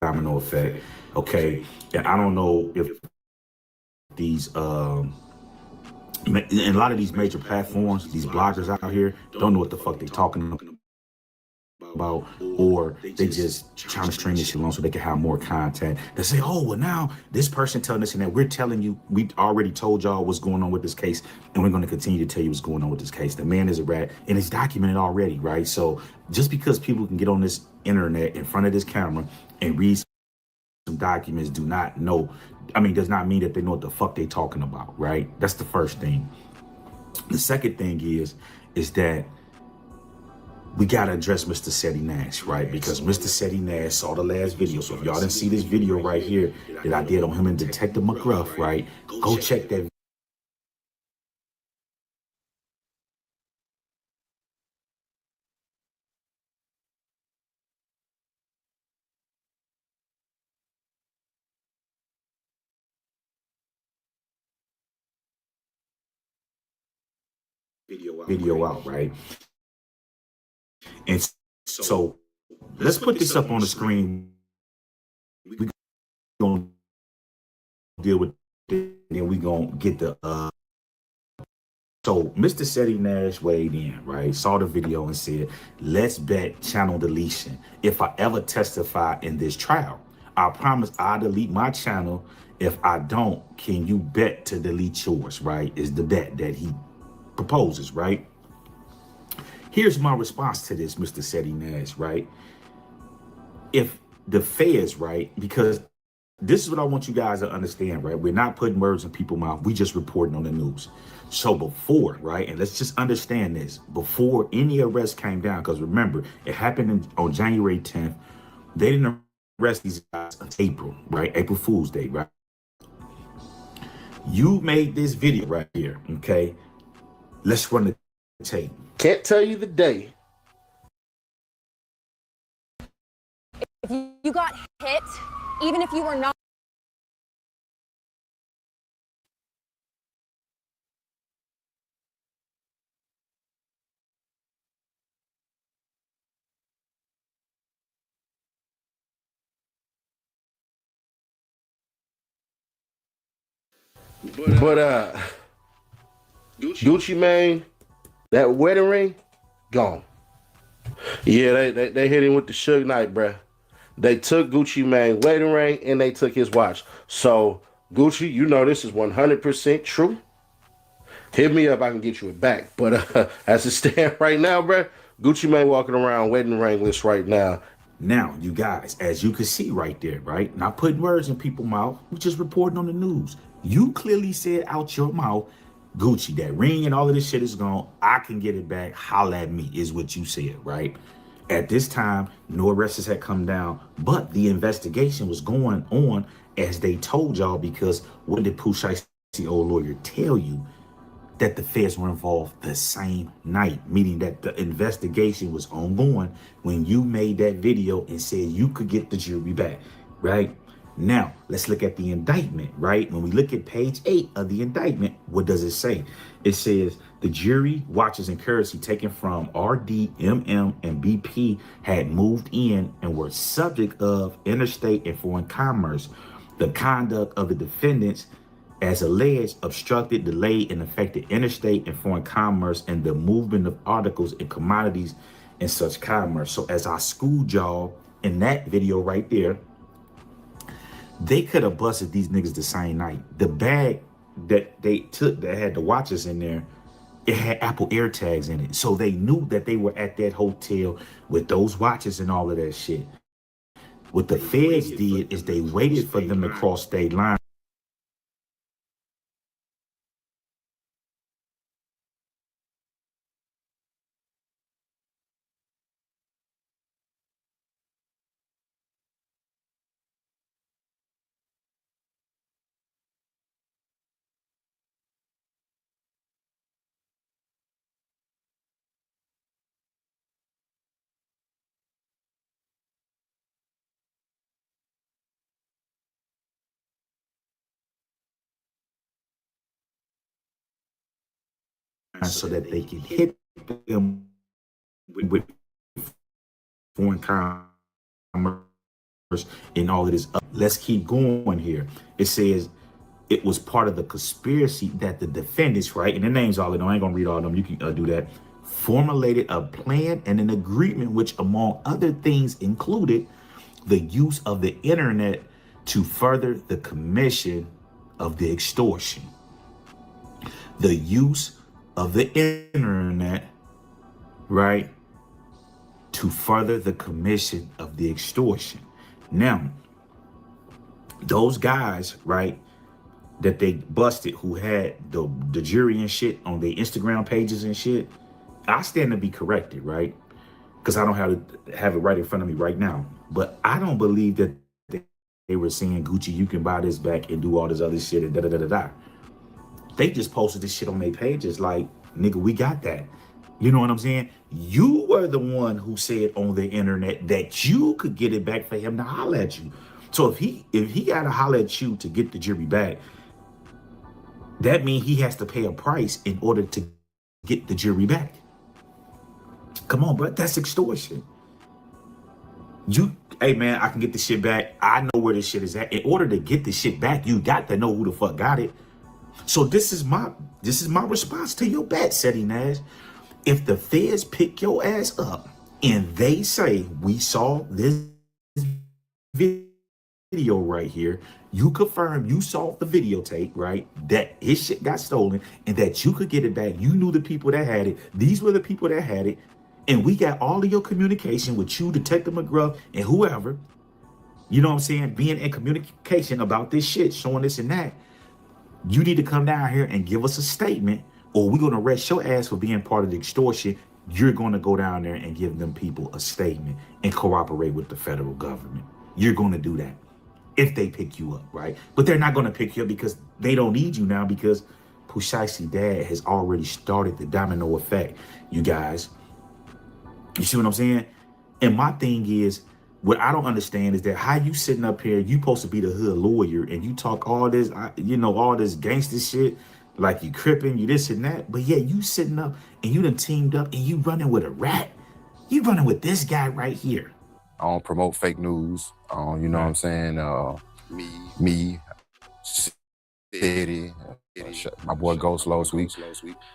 domino effect. Okay. And I don't know if these and a lot of these major platforms, these bloggers out here don't know what the fuck they talking about, or they just trying to string this shit along so they can have more content. They say, oh, well, now this person telling us and that we're telling you, we already told y'all what's going on with this case, and we're going to continue to tell you what's going on with this case. The man is a rat, and it's documented already, right? So just because people can get on this internet in front of this camera and read some documents, does not mean that they know what the fuck they talking about, right? That's the first thing. The second thing is that we got to address Mr. Seti Nash, right? Because Mr. Seti Nash saw the last video. So if y'all didn't see this video right here that I did on him and Detective McGruff, right? Go check that video out, right? And so let's put this up on the screen. We're going to deal with it, and then we're going to get the So Mr. Seti Nash weighed in, right? Saw the video and said, let's bet channel deletion. If I ever testify in this trial, I promise I'll delete my channel. If I don't, can you bet to delete yours, right? Is the bet that he proposes, right? Here's my response to this, Mr. Seti Nash, right? If the feds, right? Because this is what I want you guys to understand, right? We're not putting words in people's mouth. We just reporting on the news. So before, right, and let's just understand this, before any arrest came down, because remember, it happened on January 10th. They didn't arrest these guys until April, right? April Fool's Day, right? You made this video right here, okay? Let's run the tape. Can't tell you the day. If you got hit, even if you were not. But Gucci Mane, that wedding ring, gone. Yeah, they hit him with the Suge Knight, bruh. They took Gucci Mane wedding ring and they took his watch. So Gucci, you know this is 100% true. Hit me up, I can get you it back. But as it stands right now, bruh, Gucci Mane walking around wedding ringless right now. Now, you guys, as you can see right there, right? Not putting words in people's mouth, we just reporting on the news. You clearly said out your mouth, Gucci, that ring and all of this shit is gone. I can get it back. Holla at me, is what you said, right? At this time, no arrests had come down, but the investigation was going on as they told y'all, because what did Pooh Shiesty, old lawyer, tell you? That the feds were involved the same night, meaning that the investigation was ongoing when you made that video and said you could get the jury back, right? Now, let's look at the indictment, right? When we look at page 8 of the indictment, what does it say? It says the jury, watches, and currency taken from RD, MM, and BP had moved in and were subject of interstate and foreign commerce. The conduct of the defendants as alleged obstructed, delayed, and affected interstate and foreign commerce and the movement of articles and commodities and such commerce. So as I schooled y'all in that video right there, they could have busted these niggas the same night. The bag that they took that had the watches in there, it had Apple AirTags in it. So they knew that they were at that hotel with those watches and all of that shit. What the feds did is they waited for them to cross state lines. So that they can hit them with foreign commerce and all of this. Let's keep going here. It says it was part of the conspiracy that the defendants, right, and the names all in. I ain't gonna read all of them. You can do that. Formulated a plan and an agreement, which, among other things, included the use of the internet to further the commission of the extortion. The use of the internet, right, to further the commission of the extortion. Now, those guys, right, that they busted who had the jury and shit on their Instagram pages and shit, I stand to be corrected, right? Because I don't have it right in front of me right now. But I don't believe that they were saying, Gucci, you can buy this back and do all this other shit and da-da-da-da-da. They just posted this shit on their pages like, nigga, we got that. You know what I'm saying? You were the one who said on the internet that you could get it back for him to holler at you. So if he got to holler at you to get the jury back, that means he has to pay a price in order to get the jury back. Come on, bro. That's extortion. Hey man, I can get the shit back. I know where this shit is at. In order to get the shit back, you got to know who the fuck got it. So this is my response to your bet, Seti Nash. If the feds pick your ass up and they say, we saw this video right here, you confirm you saw the videotape, right? That his shit got stolen and that you could get it back. You knew the people that had it. These were the people that had it. And we got all of your communication with you, Detective McGruff, and whoever, you know what I'm saying, being in communication about this shit, showing this and that. You need to come down here and give us a statement, or we're going to arrest your ass for being part of the extortion. You're going to go down there and give them people a statement and cooperate with the federal government. You're going to do that if they pick you up, right? But they're not going to pick you up because they don't need you now, because Pushaisi Dad has already started the domino effect, you guys. You see what I'm saying? And my thing is, what I don't understand is that how you sitting up here, you supposed to be the hood lawyer, and you talk all this, all this gangster shit, like you cripping, you this and that. But yeah, you sitting up and you done teamed up and you running with a rat. You running with this guy right here. I don't promote fake news. You know what I'm saying? Me, City, my boy Ghost Low Week,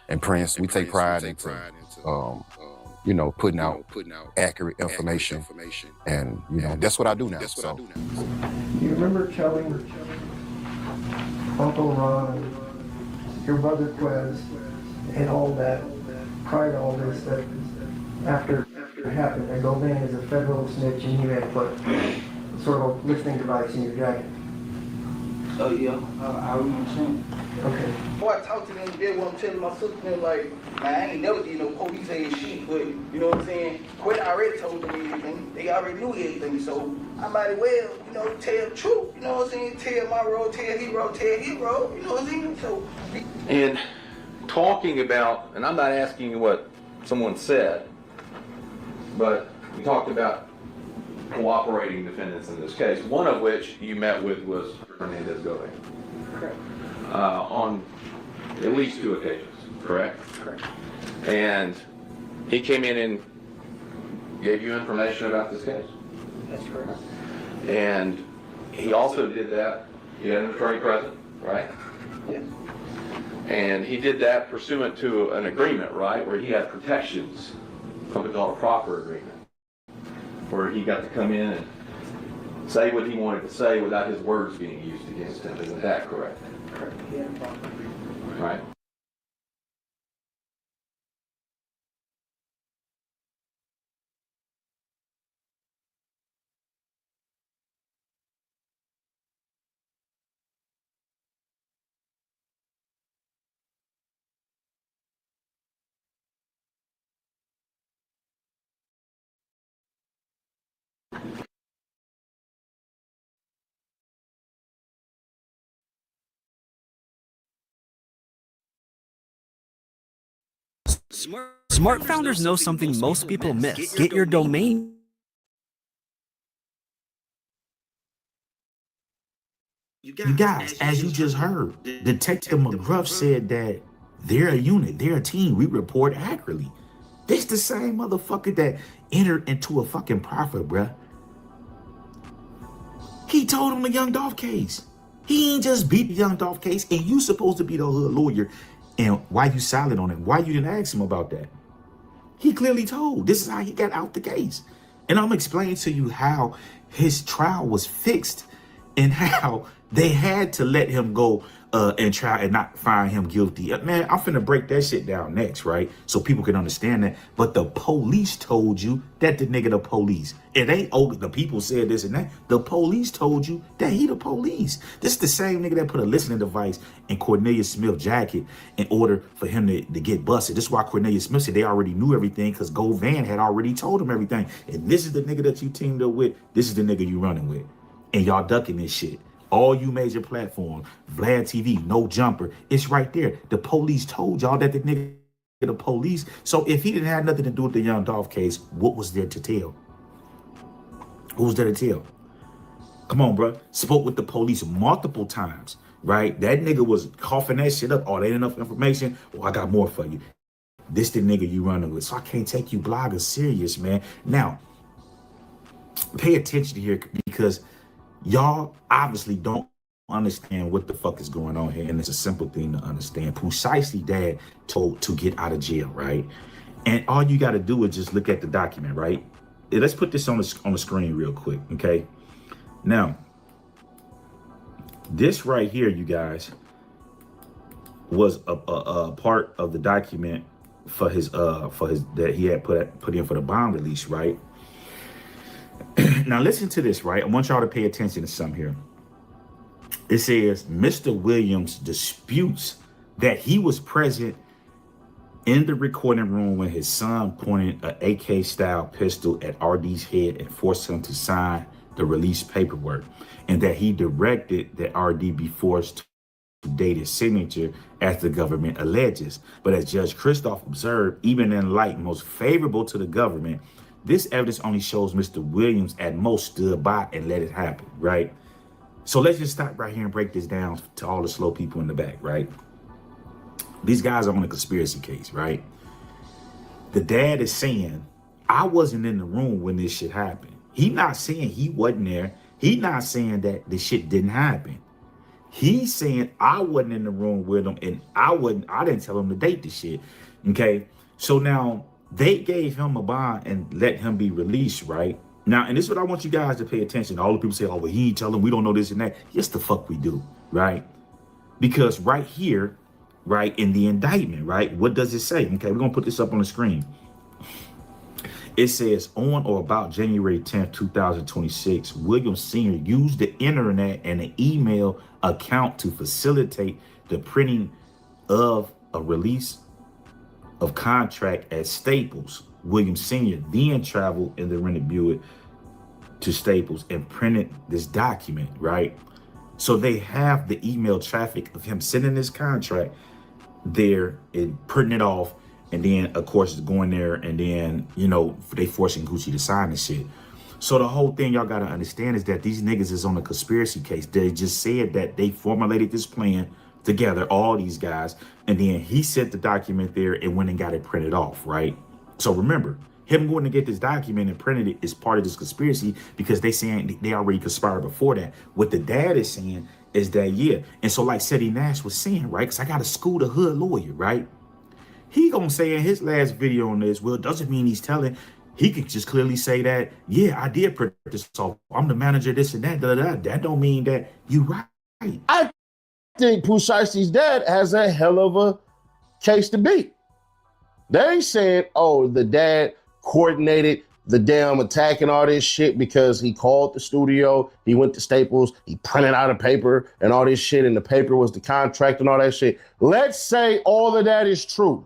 and Prince. We take pride into putting out accurate information, and that's what I do now. So, you remember telling Uncle Ron, your brother Quez, and all that, prior to all this, that after it happened, that Govan is a federal snitch and you had put sort of a listening device in your jacket? Oh yeah, I remember saying. Okay. Before I talked to them, they were telling my sister, them like, man, I ain't never did no police ass shit, but you know what I'm saying? Quinn already told them everything. They already knew everything, so I might as well, tell the truth. You know what I'm saying? Tell my role, tell hero, you know what I'm saying? So. And talking about, and I'm not asking you what someone said, but we talked about cooperating defendants in this case, one of which you met with was Hernandez Govan. Correct. On at least 2 occasions, correct? Correct. And he came in and gave you information about this case? That's correct. And he also did that, he had an attorney present, right? Yes. And he did that pursuant to an agreement, right, where he had protections, something called a proper agreement, where he got to come in and say what he wanted to say without his words being used against him. Isn't that correct? Correct. Yeah, proper. Right. Smart founders know something most people miss. Get your domain. You guys, as you just heard, Detective McGruff said that they're a unit, they're a team. We report accurately. This the same motherfucker that entered into a fucking profit, bruh. He told him the Young Dolph case. He ain't just beat the Young Dolph case, and you supposed to be the hood lawyer. And why you silent on it? Why you didn't ask him about that? He clearly told. This is how he got out the case. And I'm explaining to you how his trial was fixed and how they had to let him go and try and not find him guilty. Man, I'm finna break that shit down next, right? So people can understand that. But the police told you that the nigga the police. It ain't, oh, the people said this and that. The police told you that he the police. This is the same nigga that put a listening device in Cornelius Smith's jacket in order for him to get busted. This is why Cornelius Smith said they already knew everything because Gold Van had already told him everything. And this is the nigga that you teamed up with. This is the nigga you running with. And y'all ducking this shit. All you major platforms, Vlad TV, No Jumper, it's right there. The police told y'all that the nigga the police. So if he didn't have nothing to do with the Young Dolph case, what was there to tell? What was there to tell? Come on, bro. Spoke with the police multiple times, right? That nigga was coughing that shit up. Oh, there ain't enough information. Well, I got more for you. This the nigga you running with. So I can't take you bloggers serious, man. Now, pay attention here because y'all obviously don't understand what the fuck is going on here. And it's a simple thing to understand. Precisely dad told to get out of jail, right? And all you got to do is just look at the document, right? Let's put this on the screen real quick, okay? Now, this right here, you guys, was a part of the document for his that he had put in for the bond release, right? Now listen to this, right? I want y'all to pay attention to something here. It says Mr. Williams disputes that he was present in the recording room when his son pointed an AK-style pistol at RD's head and forced him to sign the release paperwork, and that he directed that RD be forced to date his signature as the government alleges. But as Judge Christoph observed, even in light most favorable to the government, this evidence only shows Mr. Williams at most stood by and let it happen, right? So let's just stop right here and break this down to all the slow people in the back, right? These guys are on a conspiracy case, right? The dad is saying, I wasn't in the room when this shit happened. He not saying he wasn't there. He not saying that the shit didn't happen. He's saying I wasn't in the room with him and I didn't tell him to date the shit, okay? So now they gave him a bond and let him be released, right? Now, and this is what I want you guys to pay attention. All the people say, oh, well, he ain't telling, we don't know this and that. Yes, the fuck we do, right? Because right here, right, in the indictment, right, what does it say? Okay, we're going to put this up on the screen. It says, on or about January 10th, 2026, Williams Sr. used the internet and an email account to facilitate the printing of a release of contract at Staples. Williams Sr. then traveled in the rented Buick to Staples and printed this document, right? So they have the email traffic of him sending this contract there and printing it off. And then, of course, it's going there and then, you know, they forcing Gucci to sign this shit. So the whole thing y'all got to understand is that these niggas is on a conspiracy case. They just said that they formulated this plan together, all these guys. And then he sent the document there and went and got it printed off, right? So remember, him going to get this document and printed it is part of this conspiracy because they saying they already conspired before that. What the dad is saying is that, yeah. And so like Seti Nash was saying, right? Because I got to school the hood lawyer, right? He gonna say in his last video on this, well, it doesn't mean he's telling. He could just clearly say that, yeah, I did print this off. I'm the manager, this and that. That don't mean that you right. I think Pooh Shiesty's dad has a hell of a case to beat. They ain't saying, oh, the dad coordinated the damn attack and all this shit because he called the studio, he went to Staples, he printed out a paper and all this shit, and the paper was the contract and all that shit. Let's say all of that is true.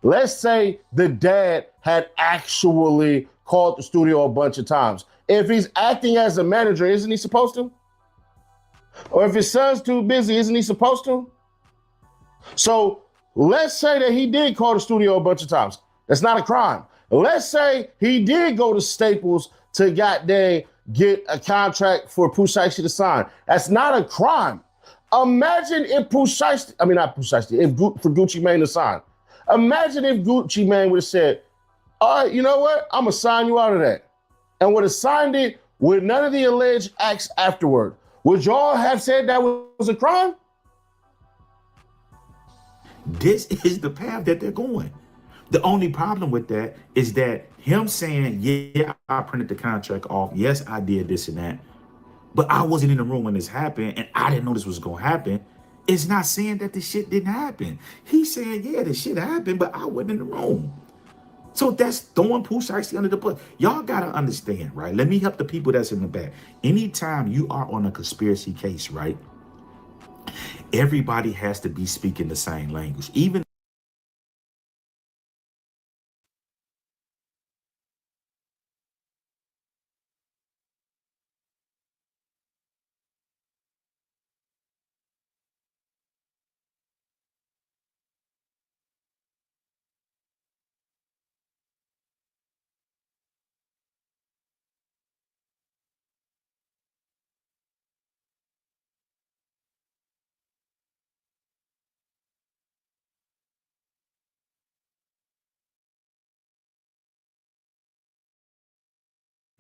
Let's say the dad had actually called the studio a bunch of times. If he's acting as a manager, isn't he supposed to? Or if his son's too busy, isn't he supposed to? So let's say that he did call the studio a bunch of times. That's not a crime. Let's say he did go to Staples to goddamn get a contract for Pooh Shiesty to sign. That's not a crime. Imagine if for Gucci Mane to sign. Imagine if Gucci Mane would have said, all right, you know what? I'm going to sign you out of that. And would have signed it with none of the alleged acts afterward, would y'all have said that was a crime? This is the path that they're going. The only problem with that is that him saying, yeah, I printed the contract off. Yes, I did this and that. But I wasn't in the room when this happened and I didn't know this was going to happen. It's not saying that the shit didn't happen. He's saying, yeah, the shit happened, but I wasn't in the room. So that's throwing Pooh Shiesty under the bus. Y'all got to understand, right? Let me help the people that's in the back. Anytime you are on a conspiracy case, right? Everybody has to be speaking the same language. Even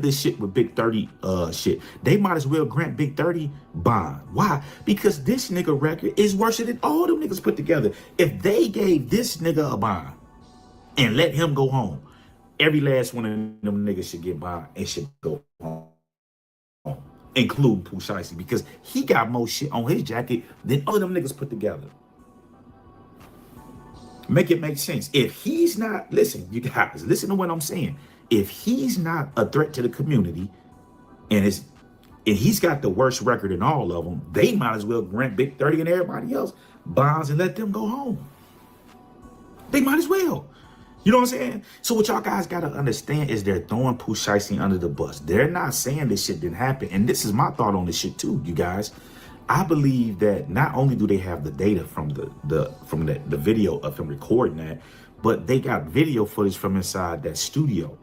this shit with Big 30 shit, they might as well grant Big 30 bond. Why? Because this nigga record is worse than all them niggas put together. If they gave this nigga a bond and let him go home, every last one of them niggas should get bond and should go home, including Pooh Shiesty, because he got more shit on his jacket than all of them niggas put together. Make it make sense. If he's not, listen, you guys, listen to what I'm saying. If he's not a threat to the community and he's got the worst record in all of them, they might as well grant Big 30 and everybody else bonds and let them go home. They might as well. You know what I'm saying? So what y'all guys got to understand is they're throwing Pooh Shiesty under the bus. They're not saying this shit didn't happen. And this is my thought on this shit too, you guys. I believe that not only do they have the data from the video of him recording that, but they got video footage from inside that studio.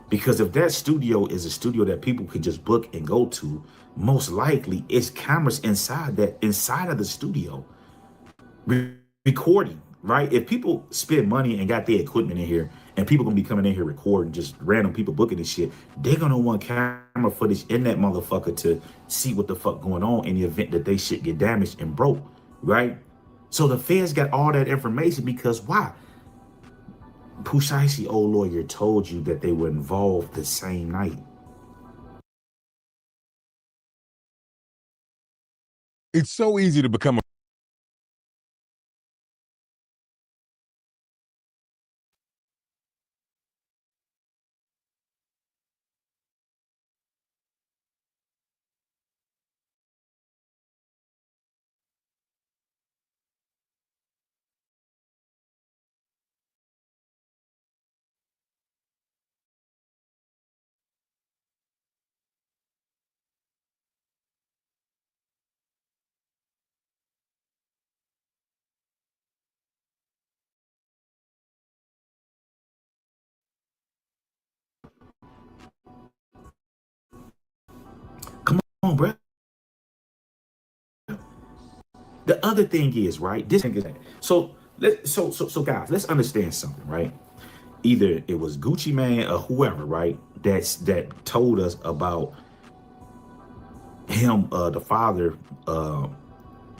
Because if that studio is a studio that people can just book and go to, most likely it's cameras inside of the studio recording, right? If people spend money and got their equipment in here and people gonna be coming in here recording, just random people booking this shit, they're gonna want camera footage in that motherfucker to see what the fuck going on in the event that they shit get damaged and broke, right? So the feds got all that information because why? Pooh Shiesty, old lawyer, told you that they were involved the same night. It's so easy to become a Come on, bro. The other thing is, right? This thing is so guys, let's understand something, right? Either it was Gucci Mane or whoever, right? That told us about him, the father,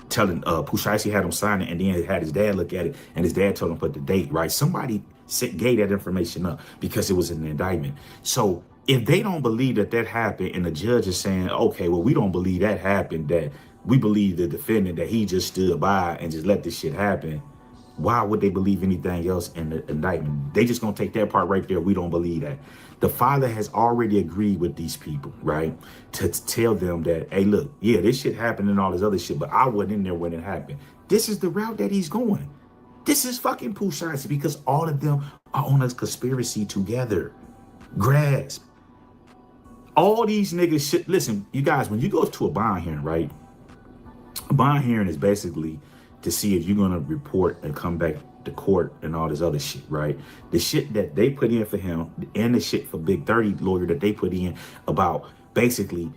telling Pooh Shiesty had him sign it, and then had his dad look at it, and his dad told him put the date, right? Somebody gave that information up because it was an indictment. So if they don't believe that happened, and the judge is saying, okay, well, we don't believe that happened, that we believe the defendant that he just stood by and just let this shit happen, why would they believe anything else in the indictment? They just gonna take that part right there. We don't believe that. The father has already agreed with these people, right? To tell them that, hey, look, yeah, this shit happened and all this other shit, but I wasn't in there when it happened. This is the route that he's going. This is fucking Pooh Shiesty because all of them are on a conspiracy together. Grasp. All these niggas shit. Listen, you guys, when you go to a bond hearing, right? A bond hearing is basically to see if you're going to report and come back to court and all this other shit, right? The shit that they put in for him and the shit for Big 30 lawyer that they put in about basically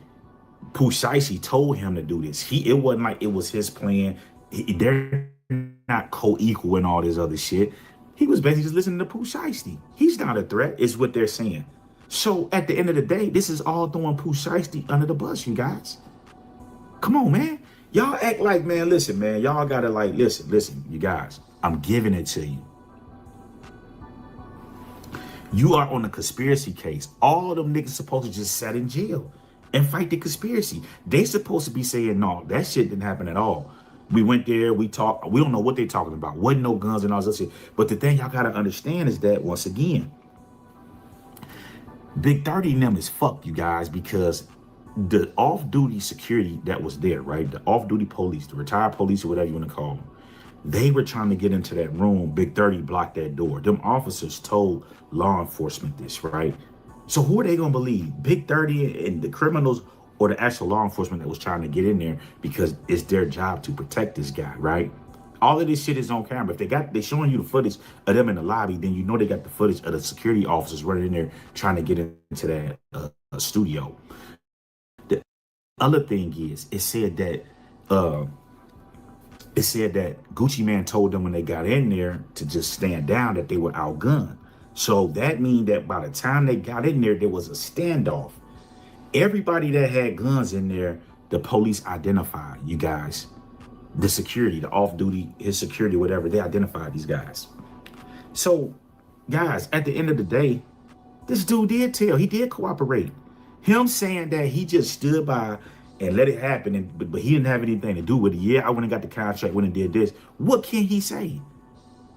Pooh Shiesty told him to do this. It wasn't like it was his plan. They're not co-equal and all this other shit. He was basically just listening to Pooh Shiesty. He's not a threat, is what they're saying. So at the end of the day, this is all throwing Pooh Shiesty under the bus, you guys. Come on, man. Y'all act like, man, listen, man. Y'all gotta like, listen, you guys. I'm giving it to you. You are on a conspiracy case. All of them niggas supposed to just sit in jail and fight the conspiracy. They supposed to be saying, no, that shit didn't happen at all. We went there, we talked. We don't know what they talking about. Wasn't no guns and all this shit. But the thing y'all gotta understand is that, once again, Big 30 and them is fucked, you guys, because the off-duty security that was there, right? The off-duty police, the retired police, or whatever you want to call them, they were trying to get into that room. Big 30 blocked that door. Them officers told law enforcement this, right? So who are they gonna believe? Big 30 and the criminals, or the actual law enforcement that was trying to get in there, because it's their job to protect this guy, right? All of this shit is on camera. If they showing you the footage of them in the lobby, then you know they got the footage of the security officers running in there trying to get into that studio. The other thing is, it said that Gucci Mane told them when they got in there to just stand down, that they were outgunned. So that means that by the time they got in there was a standoff. Everybody that had guns in there, the police identified, you guys. The security, the off-duty, his security, whatever, they identified these guys. So, guys, at the end of the day, this dude did tell, he did cooperate. Him saying that he just stood by and let it happen, but he didn't have anything to do with it. Yeah, I went and got the contract, went and did this. What can he say?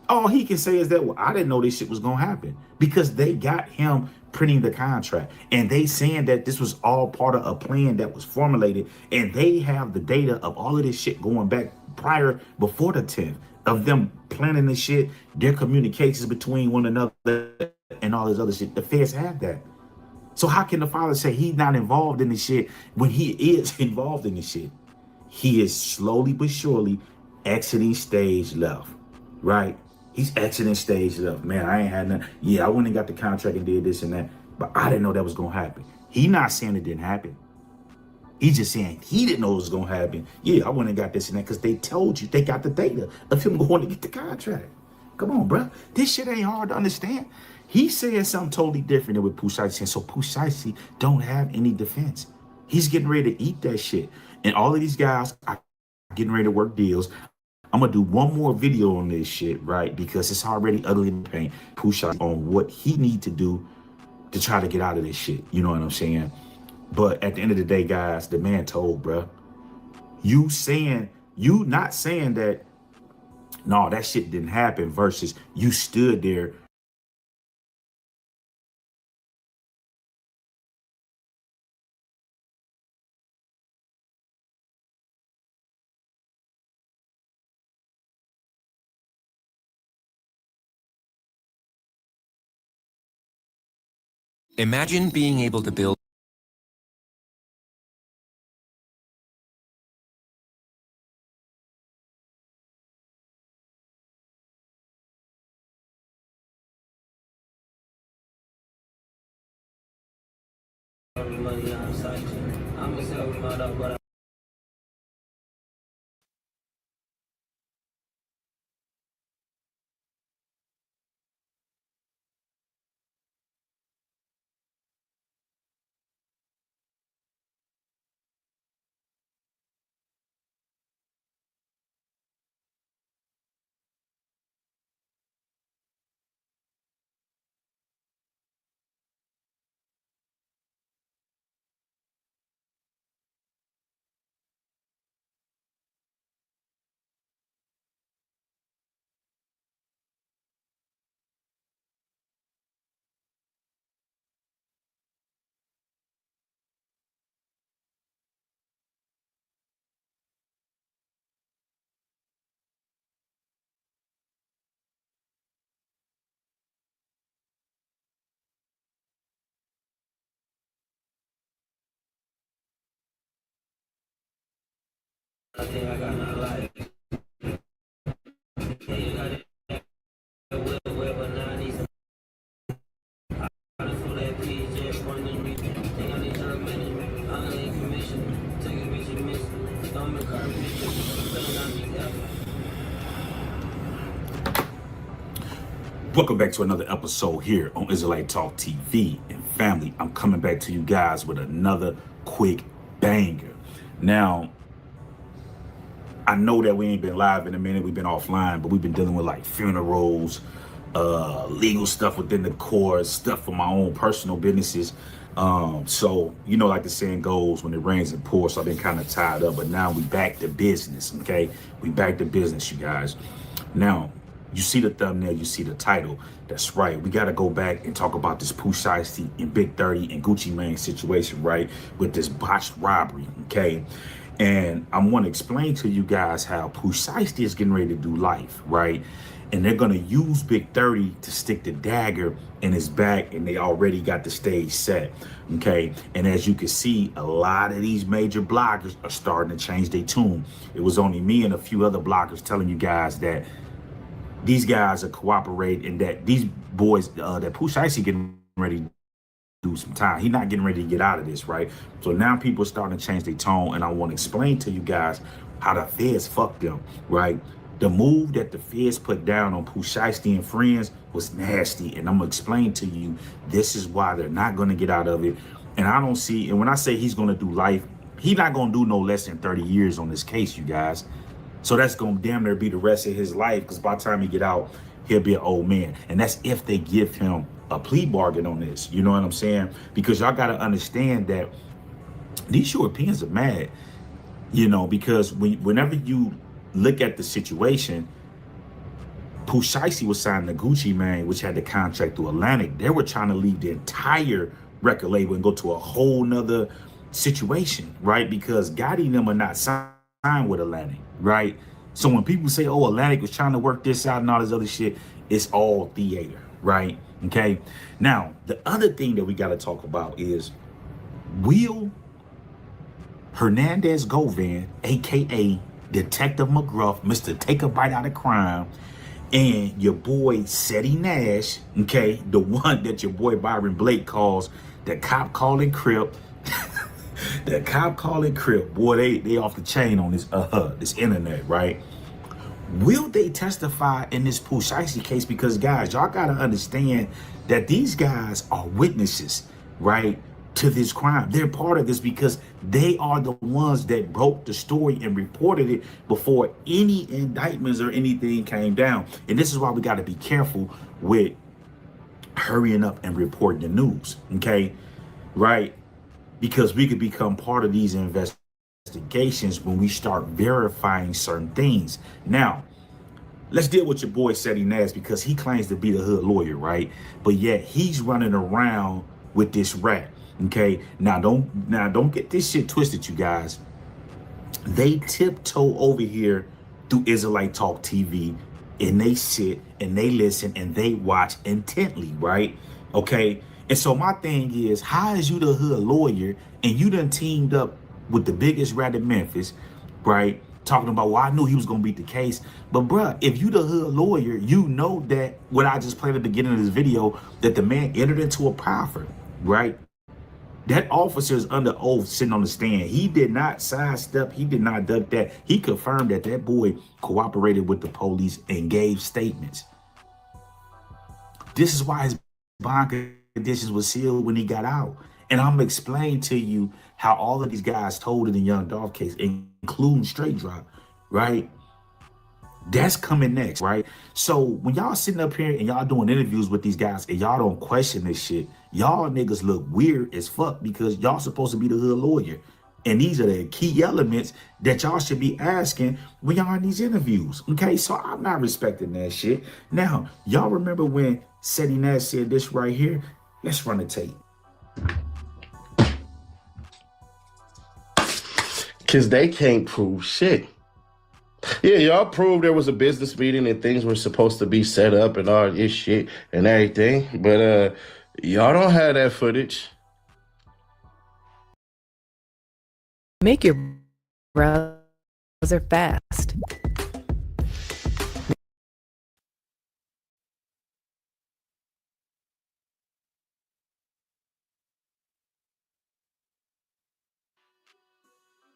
All he can say is that, well, I didn't know this shit was going to happen, because they got him printing the contract, and they saying that this was all part of a plan that was formulated, and they have the data of all of this shit going back before the 10th, of them planning this shit, their communications between one another and all this other shit. The feds have that. So how can the father say he's not involved in this shit when he is involved in this shit? He is slowly but surely exiting stage left, right? He's exiting stage left. Man, I ain't had nothing. Yeah, I went and got the contract and did this and that, but I didn't know that was going to happen. He not saying it didn't happen. He's just saying he didn't know it was going to happen. Yeah, I went and got this and that because they told you. They got the data of him going to get the contract. Come on, bro. This shit ain't hard to understand. He's saying something totally different than what Pooh Shiesty saying. So Pooh Shiesty don't have any defense. He's getting ready to eat that shit. And all of these guys are getting ready to work deals. I'm going to do one more video on this shit, right? Because it's already ugly in the paint. Pooh Shiesty on what he need to do to try to get out of this shit. You know what I'm saying? But at the end of the day, guys, the man told, bro. You not saying that, no, that shit didn't happen, versus you stood there. Imagine being able to build Welcome back to another episode here on Israelite Talk TV. And family, I'm coming back to you guys with another quick banger. Now, I know that we ain't been live in a minute. We've been offline, but we've been dealing with like funerals, legal stuff within the courts, stuff for my own personal businesses. So, you know, like the saying goes, when it rains and pours, so I've been kind of tied up, but now we back to business, okay? We back to business, you guys. Now, you see the thumbnail, you see the title. That's right. We got to go back and talk about this Pooh Shiesty and Big 30 and Gucci Mane situation, right? With this botched robbery, okay? And I want to explain to you guys how Pooh Shiesty is getting ready to do life, right? And they're going to use Big 30 to stick the dagger in his back, and they already got the stage set, okay? And as you can see, a lot of these major bloggers are starting to change their tune. It was only me and a few other bloggers telling you guys that these guys are cooperating and that these boys, that Pooh Shiesty getting ready to do some time. He's not getting ready to get out of this, right? So now people are starting to change their tone, and I want to explain to you guys how the feds fucked them, right? The move that the feds put down on Pooh Shiesty and friends was nasty, and I'm gonna explain to you this is why they're not gonna get out of it. And I don't see, and when I say he's gonna do life, he's not gonna do no less than 30 years on this case, you guys. So that's gonna damn near be the rest of his life, because by the time he get out, he'll be an old man. And that's if they give him a plea bargain on this. You know what I'm saying? Because y'all gotta understand that these Europeans are mad, you know, because whenever you look at the situation, Pooh Shiesty was signed to Gucci Mane, which had the contract through Atlantic. They were trying to leave the entire record label and go to a whole nother situation, right? Because Gotti and them are not signed with Atlantic, right? So when people say, oh, Atlantic was trying to work this out and all this other shit, it's all theater, right? Okay. Now, the other thing that we got to talk about is Will Hernandez Govan, aka Detective McGruff, Mr. Take a Bite Out of Crime, and your boy Seti Nash, okay, the one that your boy Byron Blake calls the cop calling Crip. The cop calling Crip, boy, they off the chain on this internet, right? Will they testify in this Pooh Shiesty case? Because guys, y'all gotta understand that these guys are witnesses, right, to this crime. They're part of this because they are the ones that broke the story and reported it before any indictments or anything came down. And this is why we got to be careful with hurrying up and reporting the news, okay? Right? Because we could become part of these investigations when we start verifying certain things. Now, let's deal with your boy Seti Nash, because he claims to be the hood lawyer, right? But yet he's running around with this rat. Okay, now don't get this shit twisted, you guys. They tiptoe over here through Israelite Talk TV, and they sit and they listen and they watch intently, right? Okay, and so my thing is, how is you the hood lawyer and you done teamed up with the biggest rat in Memphis, right? Talking about, well, I knew he was gonna beat the case, but bruh, if you the hood lawyer, you know that what I just played at the beginning of this video, that the man entered into a proffer, right? That officer is under oath sitting on the stand. He did not sidestep. He did not duck that. He confirmed that that boy cooperated with the police and gave statements. This is why his bond conditions were sealed when he got out. And I'm going to explain to you how all of these guys told in the Young Dolph case, including Straight Drop, right? That's coming next, right? So when y'all sitting up here and y'all doing interviews with these guys and y'all don't question this shit, y'all niggas look weird as fuck, because y'all supposed to be the hood lawyer. And these are the key elements that y'all should be asking when y'all in these interviews, okay? So I'm not respecting that shit. Now, y'all remember when Seti Nash said this right here? Let's run the tape. Because they can't prove shit. Yeah, y'all proved there was a business meeting and things were supposed to be set up and all this shit and everything. But y'all don't have that footage. Make your browser fast.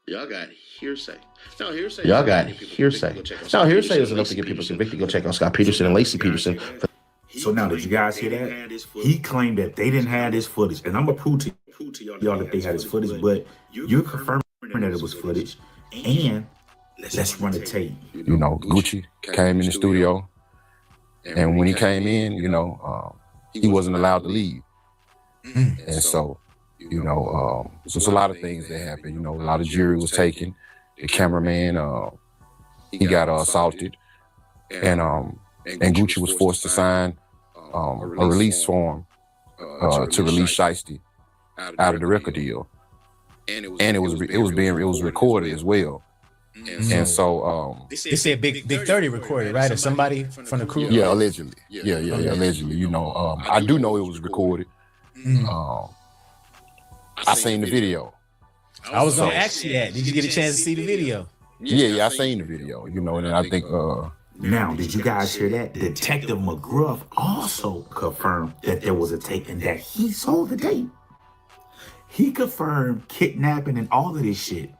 Y'all got hearsay. Y'all got hearsay. Now, hearsay is enough to get people convicted. Go check on Scott Peterson and Lacey Peterson. So now, did you guys hear that? He claimed that they didn't have this footage, and I'm gonna prove to y'all that they had this footage, but you're confirming that it was footage, and let's run the tape. You know, Gucci came in the studio, and when he came in, he wasn't allowed to leave. And so, there's a lot of things that happened. You know, a lot of jury was taken. The cameraman, he got assaulted, and Gucci was forced to sign a release form to release Shiesty out of the record deal, and it was recorded as well. And so they said Big 30 recorded, right? Or somebody from the crew? Yeah, allegedly. Yeah, allegedly. You know, I do know it was recorded. I seen the video. I was gonna ask you that. Did you get a chance to see the video? Yeah, I seen the video. You know, and I think. Now, did you guys hear that? Detective McGruff also confirmed that there was a tape and that he saw the tape. He confirmed kidnapping and all of this shit.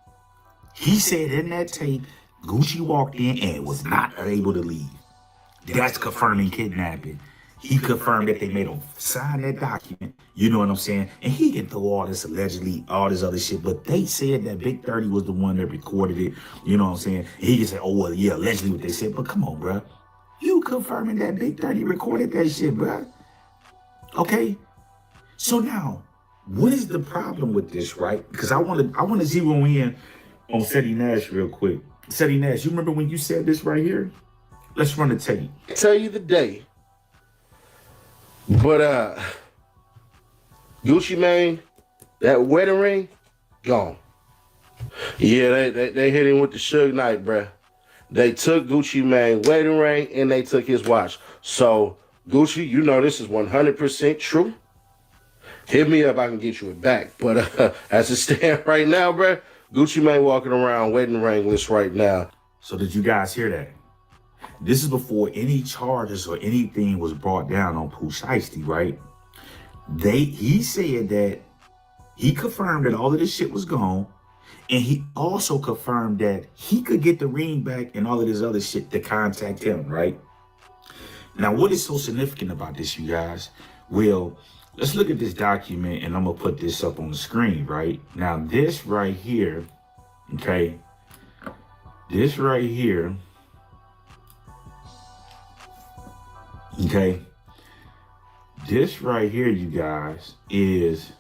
He said in that tape, Gucci walked in and was not able to leave. That's confirming kidnapping. He confirmed that they made him sign that document. You know what I'm saying? And he can throw all this allegedly, all this other shit. But they said that Big 30 was the one that recorded it. You know what I'm saying? And he can say, oh, well, yeah, allegedly what they said. But come on, bro. You confirming that Big 30 recorded that shit, bro. Okay? So now, what is the problem with this, right? Because I want to zero in on Seti Nash real quick. Seti Nash, you remember when you said this right here? Let's run the tape. Tell you the day. But Gucci Mane, that wedding ring, gone. Yeah, they hit him with the Suge Knight, bruh. They took Gucci Mane wedding ring and they took his watch. So Gucci, you know this is 100% true. Hit me up, I can get you it back. But as it stands right now, bruh, Gucci Mane walking around wedding ringless right now. So did you guys hear that? This is before any charges or anything was brought down on Pooh Shiesty, right? He said that he confirmed that all of this shit was gone, and he also confirmed that he could get the ring back and all of this other shit to contact him, right? Now, what is so significant about this, you guys? Well, let's look at this document, and I'm gonna put this up on the screen, right? Now, this right here, okay? This right here, okay, this right here, you guys, is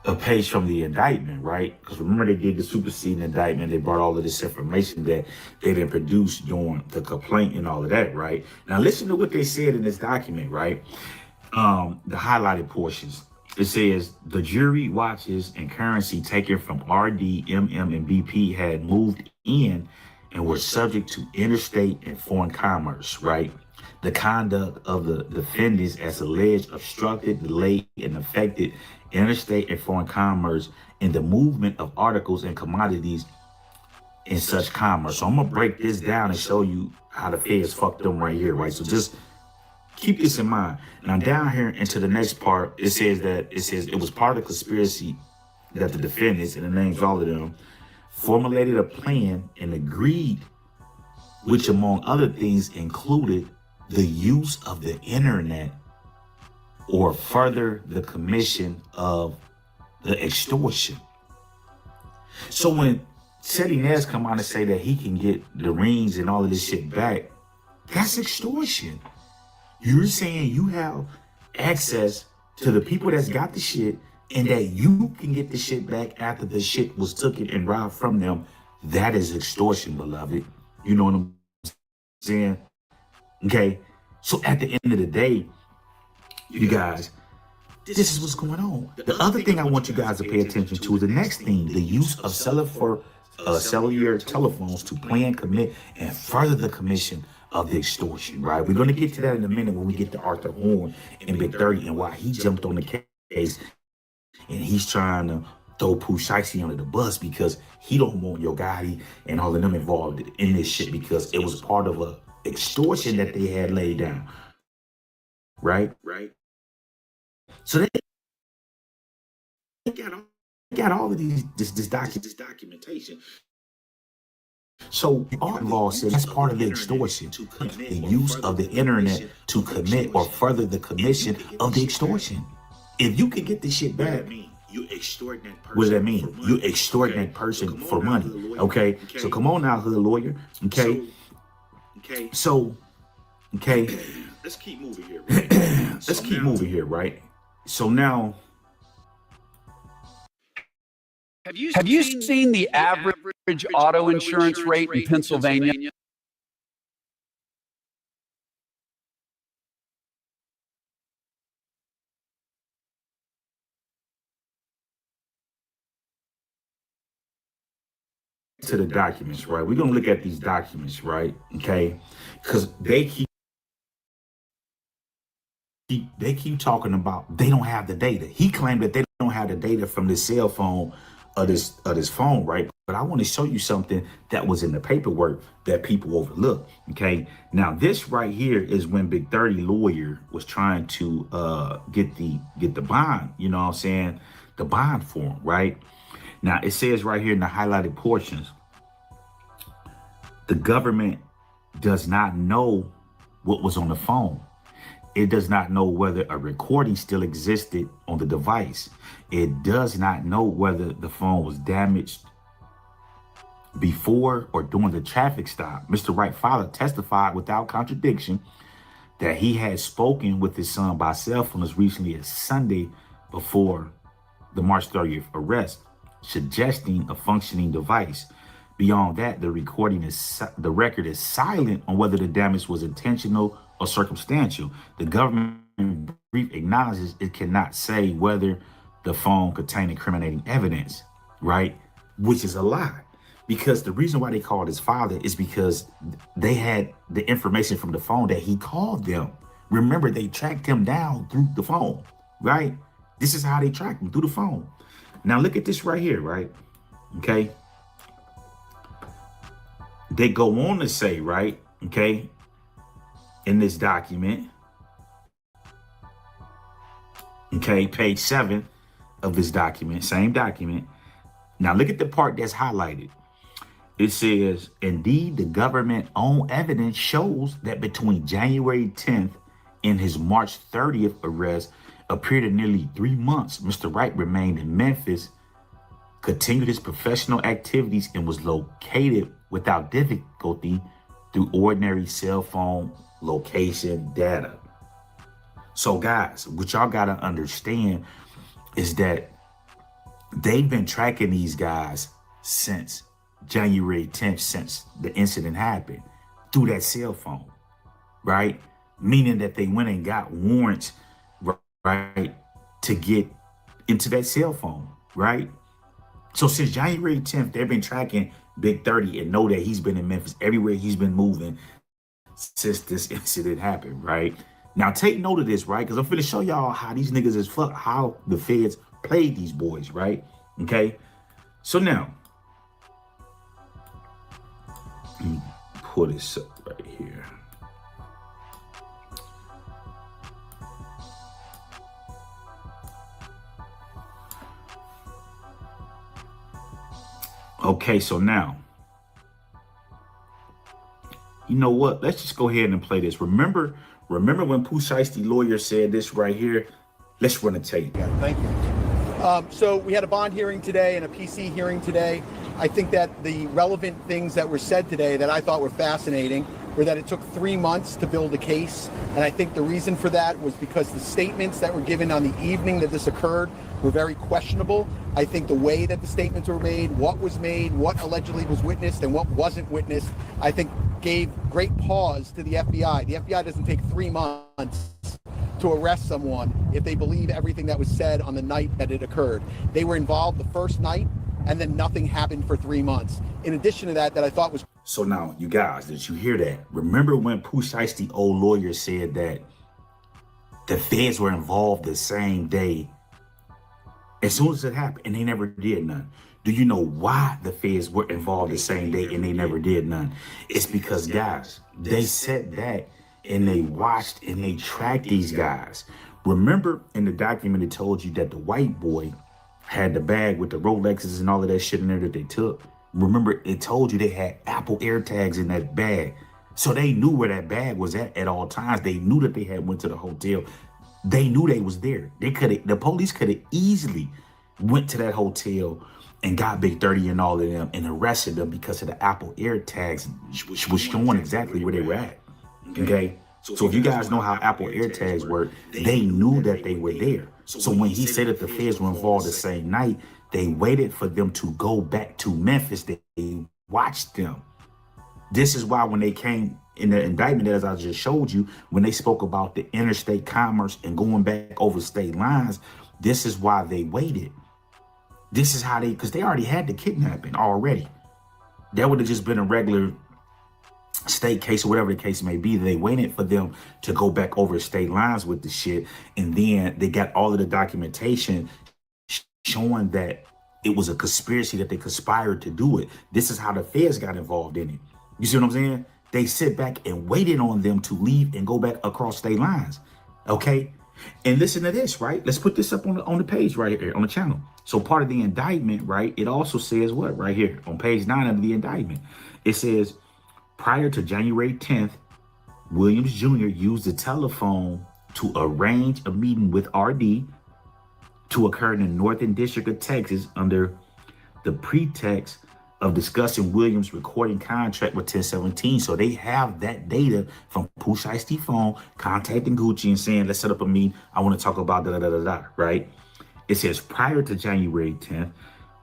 a page from the indictment, right? Because remember, they did the superseding indictment. They brought all of this information that they didn't produce during the complaint and all of that, right? Now, listen to what they said in this document, right? The highlighted portions. It says, the jury watches and currency taken from RD, MM, and BP had moved in and were subject to interstate and foreign commerce, right? The conduct of the defendants as alleged obstructed, delayed, and affected interstate and foreign commerce and the movement of articles and commodities in such commerce. So I'm gonna break this down and show you how the feds fucked them right here, right? So just keep this in mind. Now down here into the next part, it says it was part of the conspiracy that the defendants, and the names all of them, formulated a plan and agreed, which among other things included the use of the internet or further the commission of the extortion. So when Seti Nash come out and say that he can get the rings and all of this shit back, that's extortion. You're saying you have access to the people that's got the shit and that you can get the shit back after the shit was taken and robbed from them. That is extortion, beloved. You know what I'm saying? Okay. So at the end of the day, you guys, this is what's going on. The other thing I want you guys to pay attention to is the next thing, the use of cellular telephones to plan, commit, and further the commission of the extortion, right? We're going to get to that in a minute when we get to Arthur Horn and Big 30 and why he jumped on the case and he's trying to throw Pooh Shiesty under the bus because he don't want Yo Gotti and all of them involved in this shit because it was part of a extortion that they had laid down, right? So they got all of this documentation. So our law says that's part of the extortion, the use of the internet to commit or further the commission of the extortion. If you can get this shit back, what does that mean? You extorting that person for money. Okay, so come on now, hood lawyer. Okay, so okay, let's keep moving here. Right? Let's keep moving here, right? So now, Have you seen the average auto insurance rate in Pennsylvania? To the documents, right? We're gonna look at these documents, right? Okay, because they keep talking about they don't have the data. He claimed that they don't have the data from the cell phone of this phone, right? But I want to show you something that was in the paperwork that people overlook. Okay, now this right here is when Big 30 lawyer was trying to get the bond. You know what I'm saying? The bond form, right? Now it says right here in the highlighted portions, the government does not know what was on the phone. It does not know whether a recording still existed on the device. It does not know whether the phone was damaged before or during the traffic stop. Mr. Wright father testified without contradiction that he had spoken with his son by cell phone as recently as Sunday before the March 30th arrest, suggesting a functioning device. Beyond that, the record is silent on whether the damage was intentional or circumstantial. The government brief acknowledges it cannot say whether the phone contained incriminating evidence, right? Which is a lie, because the reason why they called his father is because they had the information from the phone that he called them. Remember, they tracked him down through the phone, right? This is how they tracked him, through the phone. Now look at this right here, right? Okay. They go on to say, right, okay, in this document, okay, page 7 of this document, same document. Now look at the part that's highlighted. It says, indeed, the government-owned evidence shows that between January 10th and his March 30th arrest, a period of nearly 3 months, Mr. Wright remained in Memphis, continued his professional activities, and was located without difficulty through ordinary cell phone location data. So guys, what y'all gotta understand is that they've been tracking these guys since January 10th, since the incident happened, through that cell phone, right? Meaning that they went and got warrants, right, to get into that cell phone, right? So since January 10th, they've been tracking Big 30 and know that he's been in Memphis everywhere he's been moving since this incident happened, right? Now take note of this, right? Because I'm finna show y'all how these niggas is fuck, how the feds played these boys, right? Okay. So now, let me pull this up right here. Okay, so now, you know what? Let's just go ahead and play this. Remember when Pooh Shiesty lawyer said this right here? Let's run a tape. Yeah, thank you. So we had a bond hearing today and a PC hearing today. I think that the relevant things that were said today that I thought were fascinating were that it took 3 months to build a case. And I think the reason for that was because the statements that were given on the evening that this occurred were very questionable. I think the way that the statements were made, what allegedly was witnessed and what wasn't witnessed, I think gave great pause to the FBI. The FBI doesn't take 3 months to arrest someone if they believe everything that was said on the night that it occurred. They were involved the first night and then nothing happened for 3 months. In addition to that I thought was... So now, you guys, did you hear that? Remember when Pooh Shiesty, old lawyer, said that the feds were involved the same day as soon as it happened and they never did none? Do you know why the feds were involved the same day and they never did none? It's because, guys, they sat back and they watched and they tracked these guys. Remember in the document it told you that the white boy had the bag with the Rolexes and all of that shit in there that they took? Remember, it told you they had Apple AirTags in that bag. So they knew where that bag was at all times. They knew that they had went to the hotel. They knew they was there. The police could have easily went to that hotel and got Big 30 and all of them and arrested them because of the Apple AirTags, which was showing exactly where they were at. Okay? So if you guys know how Apple AirTags work, they knew that they were there. So when he said that the feds were involved the same night, they waited for them to go back to Memphis. They watched them. This is why when they came in the indictment, as I just showed you, when they spoke about the interstate commerce and going back over state lines, this is why they waited. This is how because they already had the kidnapping already. That would have just been a regular state case or whatever the case may be. They waited for them to go back over state lines with the shit. And then they got all of the documentation showing that it was a conspiracy, that they conspired to do it. This is how the feds got involved in it. You see what I'm saying? They sit back and waited on them to leave and go back across state lines. Okay? And listen to this, right? Let's put this up on the page right here on the channel. So part of the indictment, right? It also says what right here on page 9 of the indictment? It says, prior to January 10th, Williams Jr. used the telephone to arrange a meeting with RD to occur in the Northern District of Texas under the pretext of discussing Williams' recording contract with 1017. So they have that data from Pooh Shiesty phone contacting Gucci and saying, let's set up a meeting. I want to talk about da-da-da-da-da, right? It says prior to January 10th,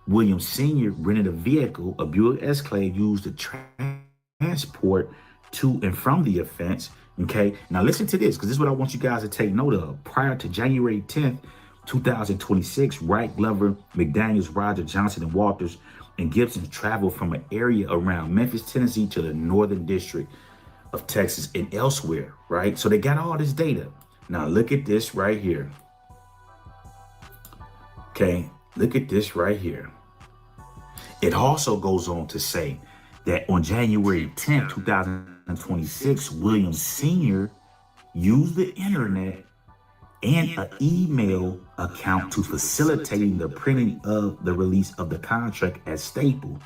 Williams Sr. rented a vehicle, a Buick Escalade, used to transport to and from the offense. Okay, now listen to this, because this is what I want you guys to take note of. Prior to January 10th, 2026, Wright, Glover, McDaniels, Roger, Johnson, and Walters and Gibson traveled from an area around Memphis, Tennessee to the Northern District of Texas and elsewhere, right? So they got all this data. Now look at this right here. Okay, look at this right here. It also goes on to say that on January 10th, 2026, Williams Sr. used the internet and an email account to facilitating the printing of the release of the contract at Staples.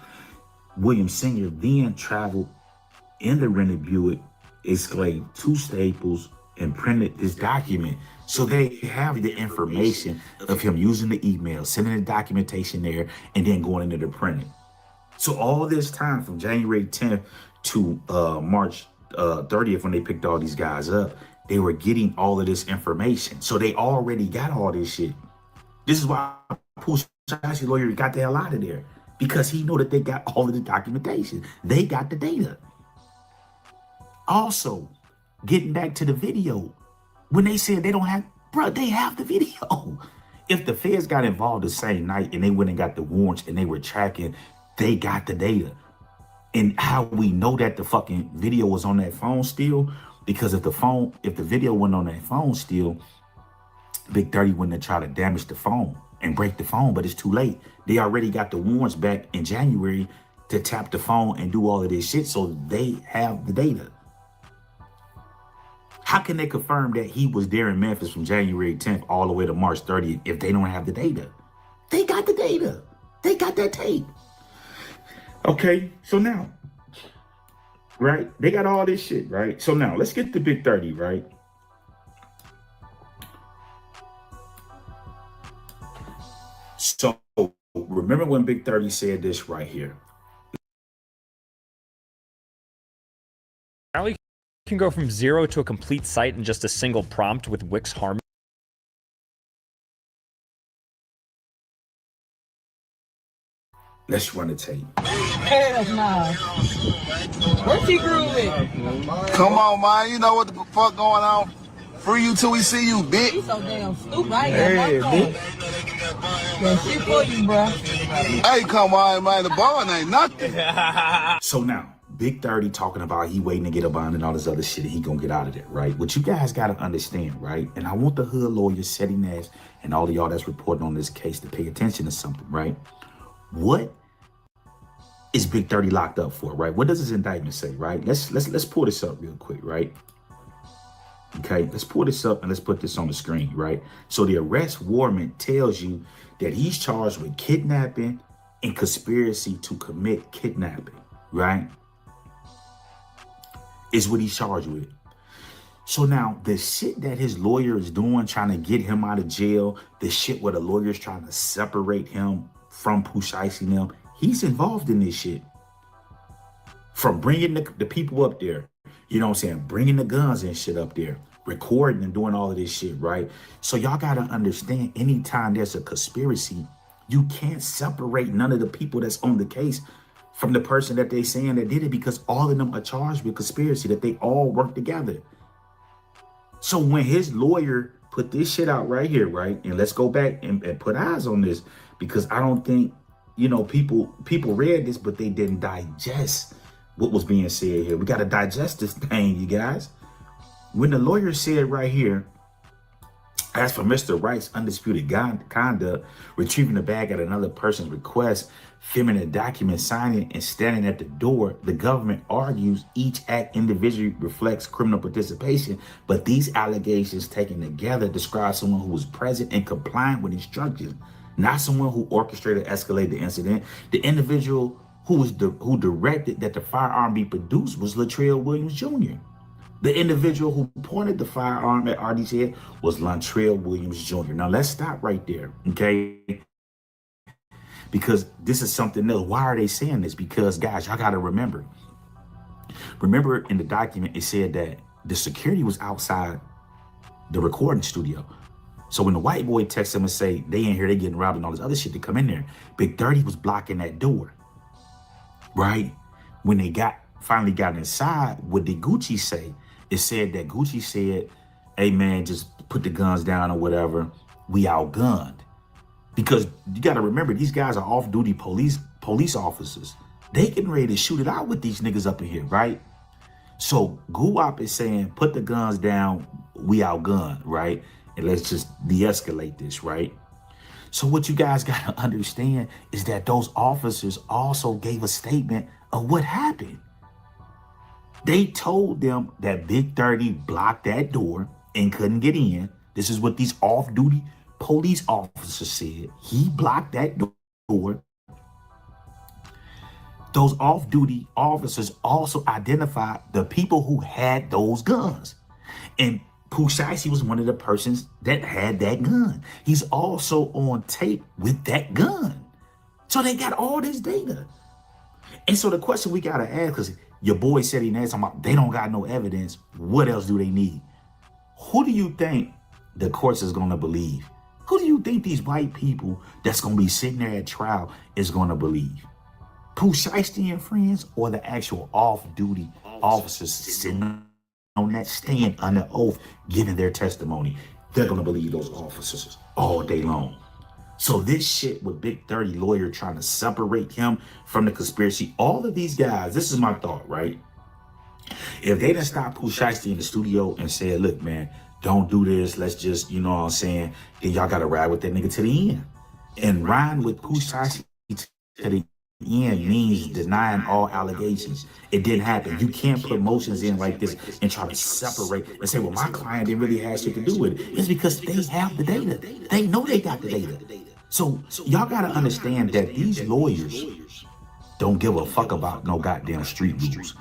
Williams Sr. then traveled in the rented Buick Escalade to Staples and printed this document. So they have the information of him using the email, sending the documentation there, and then going into the printing. So all this time from January 10th to March 30th, when they picked all these guys up, they were getting all of this information. So they already got all this shit. This is why Pooh Shiesty lawyer got the hell out of there, because he know that they got all of the documentation. They got the data. Also, getting back to the video, when they said they don't have, bro, they have the video. If the feds got involved the same night and they went and got the warrants and they were tracking, they got the data. And how we know that the fucking video was on that phone still, because if the video went on that phone still, Big 30 wouldn't have tried to damage the phone and break the phone, but it's too late. They already got the warrants back in January to tap the phone and do all of this shit, so they have the data. How can they confirm that he was there in Memphis from January 10th all the way to March 30th if they don't have the data? They got the data. They got that tape. Okay, so now, right? They got all this shit, right? So now let's get to Big 30, right? So remember when Big 30 said this right here? Now we can go from 0 to a complete site in just a single prompt with Wix Harmony. Let's run the tape. Hell no. Where's he grooving? Come on, man. You know what the fuck going on? Free you till we see you, bitch. He's so damn stupid. I ain't got my phone. Yeah, shit for you, bro. Hey, come on, man. The bond ain't nothing. So now, Big 30 talking about he waiting to get a bond and all this other shit and he gonna get out of there, right? What you guys gotta understand, right? And I want the hood lawyers, Setting Nash, and all of y'all that's reporting on this case to pay attention to something, right? What is Big 30 locked up for, right? What does his indictment say, right? Let's pull this up real quick, right? Okay, let's pull this up and let's put this on the screen, right? So the arrest warrant tells you that he's charged with kidnapping, and conspiracy to commit kidnapping, right? Is what he's charged with. So now the shit that his lawyer is doing, trying to get him out of jail, the shit where the lawyer's trying to separate him from Pooh Shiesty and them, he's involved in this shit. From bringing the people up there, you know what I'm saying? Bringing the guns and shit up there, recording and doing all of this shit, right? So y'all got to understand, anytime there's a conspiracy, you can't separate none of the people that's on the case from the person that they saying that did it, because all of them are charged with conspiracy, that they all work together. So when his lawyer put this shit out right here, right? And let's go back and put eyes on this, because I don't think, you know, people read this, but they didn't digest what was being said here. We got to digest this thing, you guys. When the lawyer said right here, as for Mr. Wright's undisputed conduct, retrieving the bag at another person's request, filming a document, signing and standing at the door, the government argues each act individually reflects criminal participation, but these allegations taken together describe someone who was present and compliant with instructions, not someone who orchestrated, escalated the incident. The individual who directed that the firearm be produced was Latrell Williams Jr. The individual who pointed the firearm at RD's head was Latrell Williams Jr. Now let's stop right there, okay? Because this is something else. Why are they saying this? Because guys, y'all gotta remember in the document, it said that the security was outside the recording studio. So when the white boy texts them and say, they in here, they getting robbed and all this other shit to come in there, Big 30 was blocking that door, right? When they finally got inside, what did Gucci say? It said that Gucci said, hey man, just put the guns down or whatever. We outgunned. Because you got to remember, these guys are off-duty police officers. They getting ready to shoot it out with these niggas up in here, right? So Guwap is saying, put the guns down, we outgunned, right? And let's just de-escalate this, right? So what you guys got to understand is that those officers also gave a statement of what happened. They told them that Big 30 blocked that door and couldn't get in. This is what these off-duty police officers said. He blocked that door. Those off-duty officers also identified the people who had those guns. And Pooh Shiesty was one of the persons that had that gun. He's also on tape with that gun. So they got all this data. And so the question we got to ask, because your boy said he talking about they don't got no evidence, what else do they need? Who do you think the courts is going to believe? Who do you think these white people that's going to be sitting there at trial is going to believe? Pooh Shiesty and friends, or the actual off-duty officers sitting on that stand under oath giving their testimony? They're going to believe those officers all day long. So this shit with Big 30 lawyer trying to separate him from the conspiracy, all of these guys, this is my thought, right? If they didn't stop Pooh Shiesty in the studio and said, look, man, don't do this, let's just, you know what I'm saying, then y'all got to ride with that nigga to the end. And riding with Pooh Shiesty to the end means denying all allegations. It didn't happen. You can't put motions in like this and try to separate and say, well, my client didn't really have shit to do with it. It's because they have the data. They know they got the data. So y'all got to understand that these lawyers don't give a fuck about no goddamn street rules.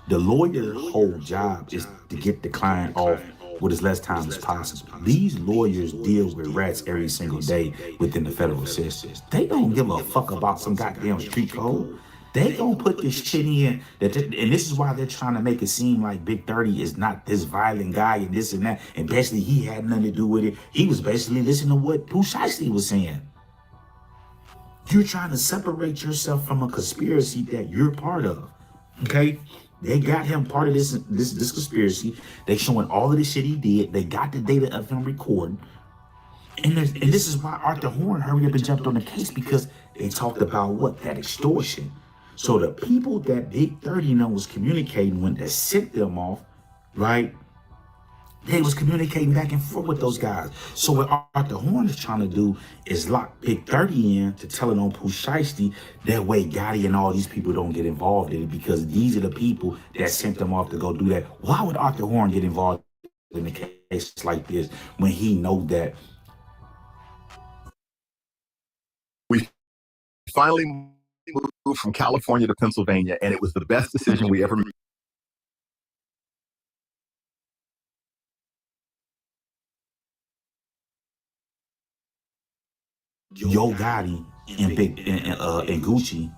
The lawyer's whole job is to get the client off with as less time as possible. These lawyers deal with rats every single day within the federal system. They don't give a fuck about some goddamn street code. They gonna put this shit in, and this is why they're trying to make it seem like Big 30 is not this violent guy and this and that, and basically he had nothing to do with it. He was basically listening to what Pooh Shiesty was saying. You're trying to separate yourself from a conspiracy that you're part of, okay? They got him part of this conspiracy. They showing all of this shit he did. They got the data of him recording. And this is why Arthur Horn hurried up and jumped on the case, because they talked about what? That extortion. So the people that Big 30 was communicating when they sent them off, right? They was communicating back and forth with those guys. So what Arthur Horn is trying to do is lock Big 30 in to tell it on Pooh Shiesty. That way Gotti and all these people don't get involved in it, because these are the people that sent them off to go do that. Why would Arthur Horn get involved in a case like this when he know that? We finally moved from California to Pennsylvania, and it was the best decision we ever made. Yo Gotti and Gucci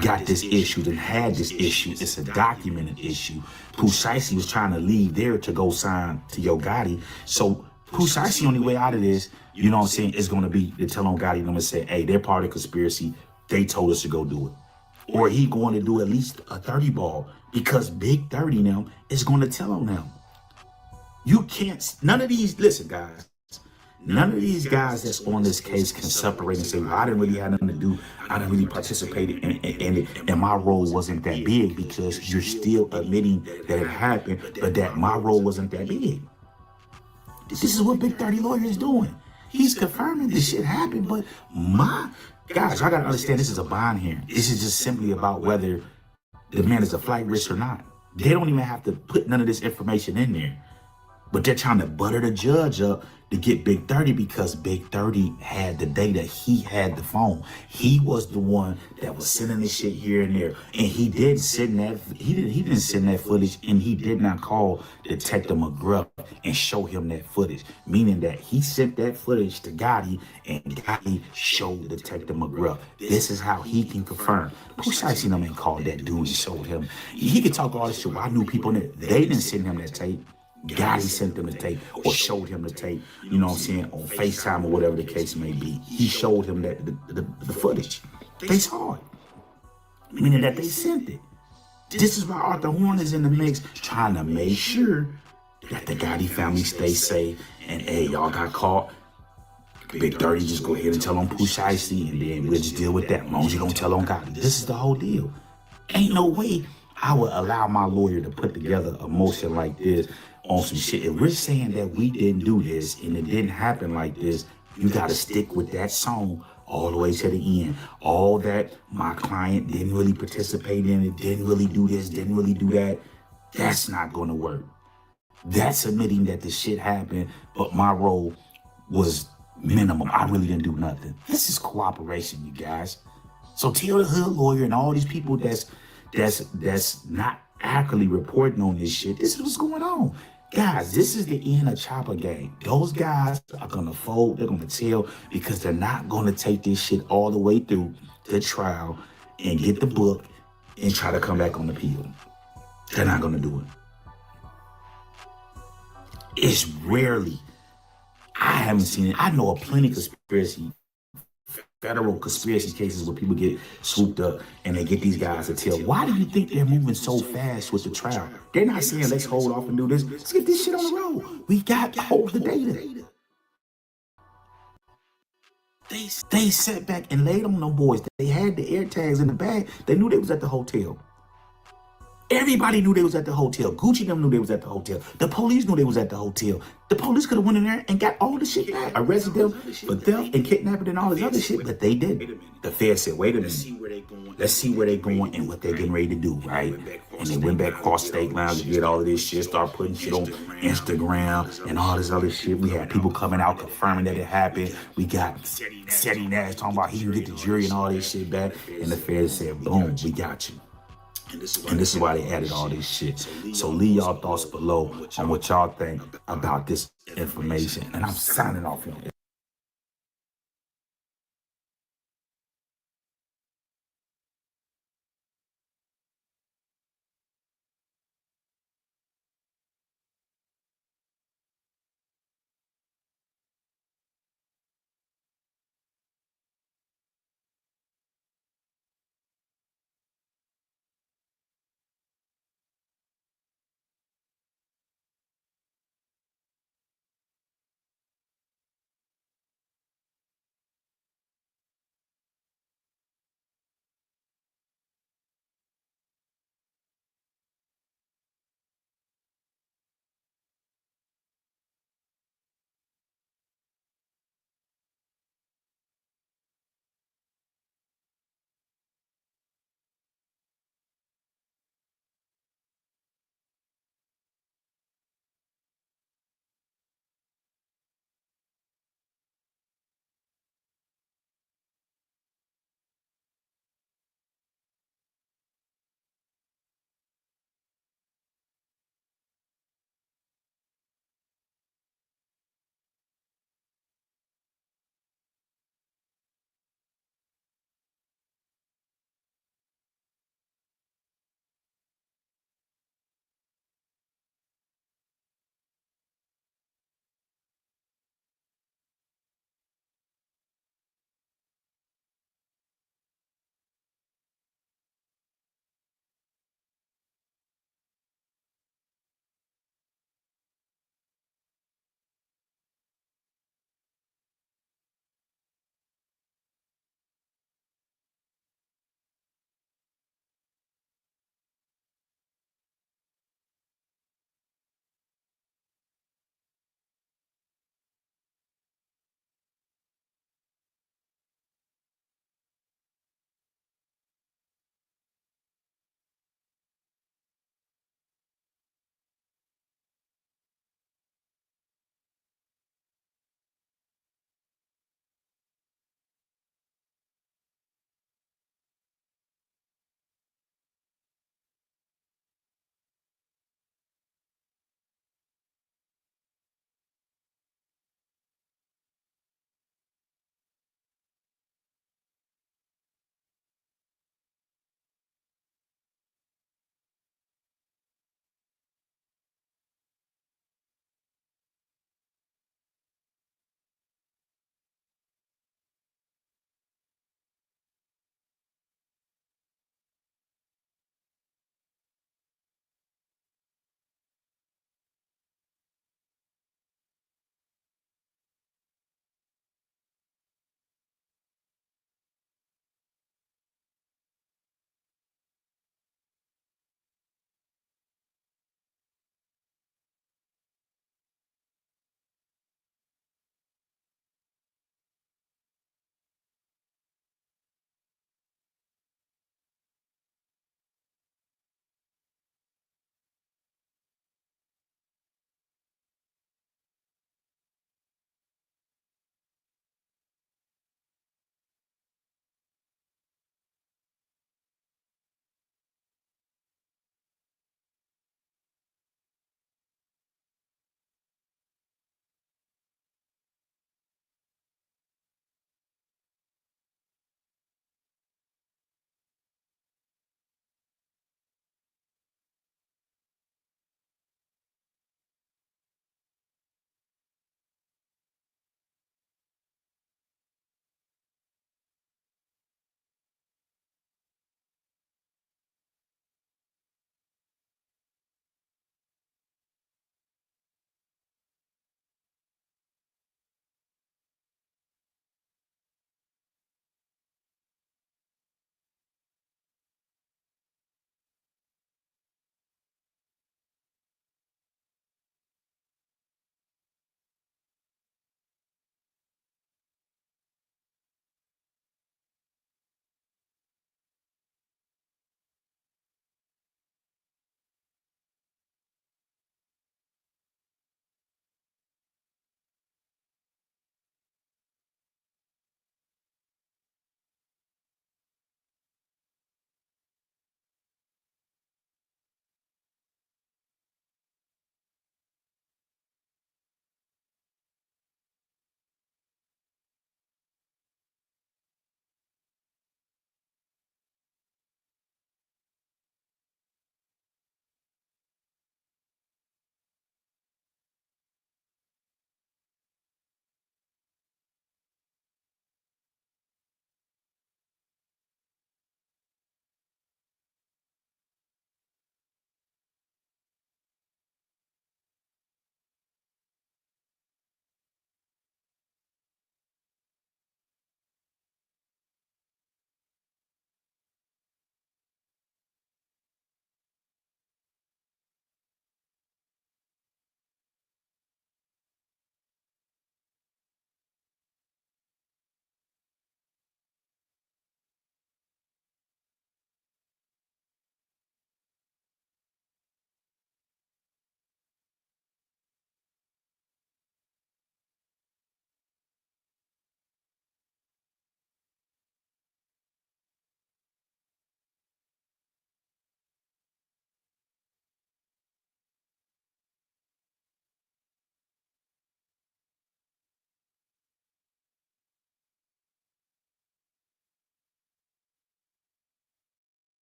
got this issue, then had this issue. It's a documented issue. Pooh Shiesty was trying to leave there to go sign to Yo Gotti. So Pooh Shiesty, only way out of this, you know what I'm saying, is going to be to tell on Gotti and them and say, hey, they're part of the conspiracy. They told us to go do it. Or he going to do at least a 30 ball because Big 30 now is going to tell on them. You can't, none of these, listen guys, none of these guys that's on this case can separate and say, well, I didn't really have nothing to do. I didn't really participate in it. And my role wasn't that big, because you're still admitting that it happened, but that my role wasn't that big. This is what Big 30 lawyer is doing. He's confirming this shit happened, but guys, I gotta understand this is a bond hearing. This is just simply about whether the man is a flight risk or not. They don't even have to put none of this information in there. But they're trying to butter the judge up to get Big 30 because Big 30 had the data. He had the phone. He was the one that was sending this shit here and there. And he did send that, he didn't send that footage, and he did not call Detective McGruff and show him that footage. Meaning that he sent that footage to Gotti, and Gotti showed Detective McGruff. This is how he can confirm. Pooh Shiesty them ain't called that dude and showed him. He could talk all this shit. Well, I knew people in it. They didn't send him that tape. Gotti sent them the tape or showed him the tape, you know what I'm saying, on FaceTime or whatever the case may be. He showed him that the footage. They saw it, meaning that they sent it. This is why Arthur Horn is in the mix, trying to make sure that the Gotti family stays safe. And hey, y'all got caught. Big 30, just go ahead and tell on Pooh Shiesty, and then we'll just deal with that. As long as you don't tell on Gotti. This is the whole deal. Ain't no way I would allow my lawyer to put together a motion like this on some shit. If we're saying that we didn't do this and it didn't happen like this, you got to stick with that song all the way to the end. All that my client didn't really participate in it, didn't really do this, didn't really do that, that's not going to work. That's admitting that the shit happened, but my role was minimum. I really didn't do nothing. This is cooperation, you guys. So tell the hood lawyer and all these people that's not accurately reporting on this shit, this is what's going on. Guys, this is the end of Chopper Gang. Those guys are going to fold. They're going to tell, because they're not going to take this shit all the way through the trial and get the book and try to come back on the appeal. They're not going to do it. It's rarely. I haven't seen it. I know of plenty of federal conspiracy cases where people get swooped up and they get these guys to tell. Why do you think they're moving so fast with the trial? They're not saying, let's hold off and do this. Let's get this shit on the road. We got hold of the data. They sat back and laid on them boys. They had the air tags in the bag. They knew they was at the hotel. Everybody knew they was at the hotel. Gucci them knew they was at the hotel. The police knew they was at the hotel. The police could have went in there and got all the shit back. Arrested them for theft and kidnapping and all this other shit, but they didn't. The Fed said, wait a minute. Let's see where they're going and what they're getting ready to do, right? And they went back across state lines to get all of this shit, start putting shit on Instagram and all this other shit. We had people coming out confirming that it happened. We got Seti Nash talking about he can get the jury and all this shit back. And the Fed said, boom, we got you. And this is why they added all this shit. So leave y'all thoughts below on what y'all think about this information. And I'm signing off here.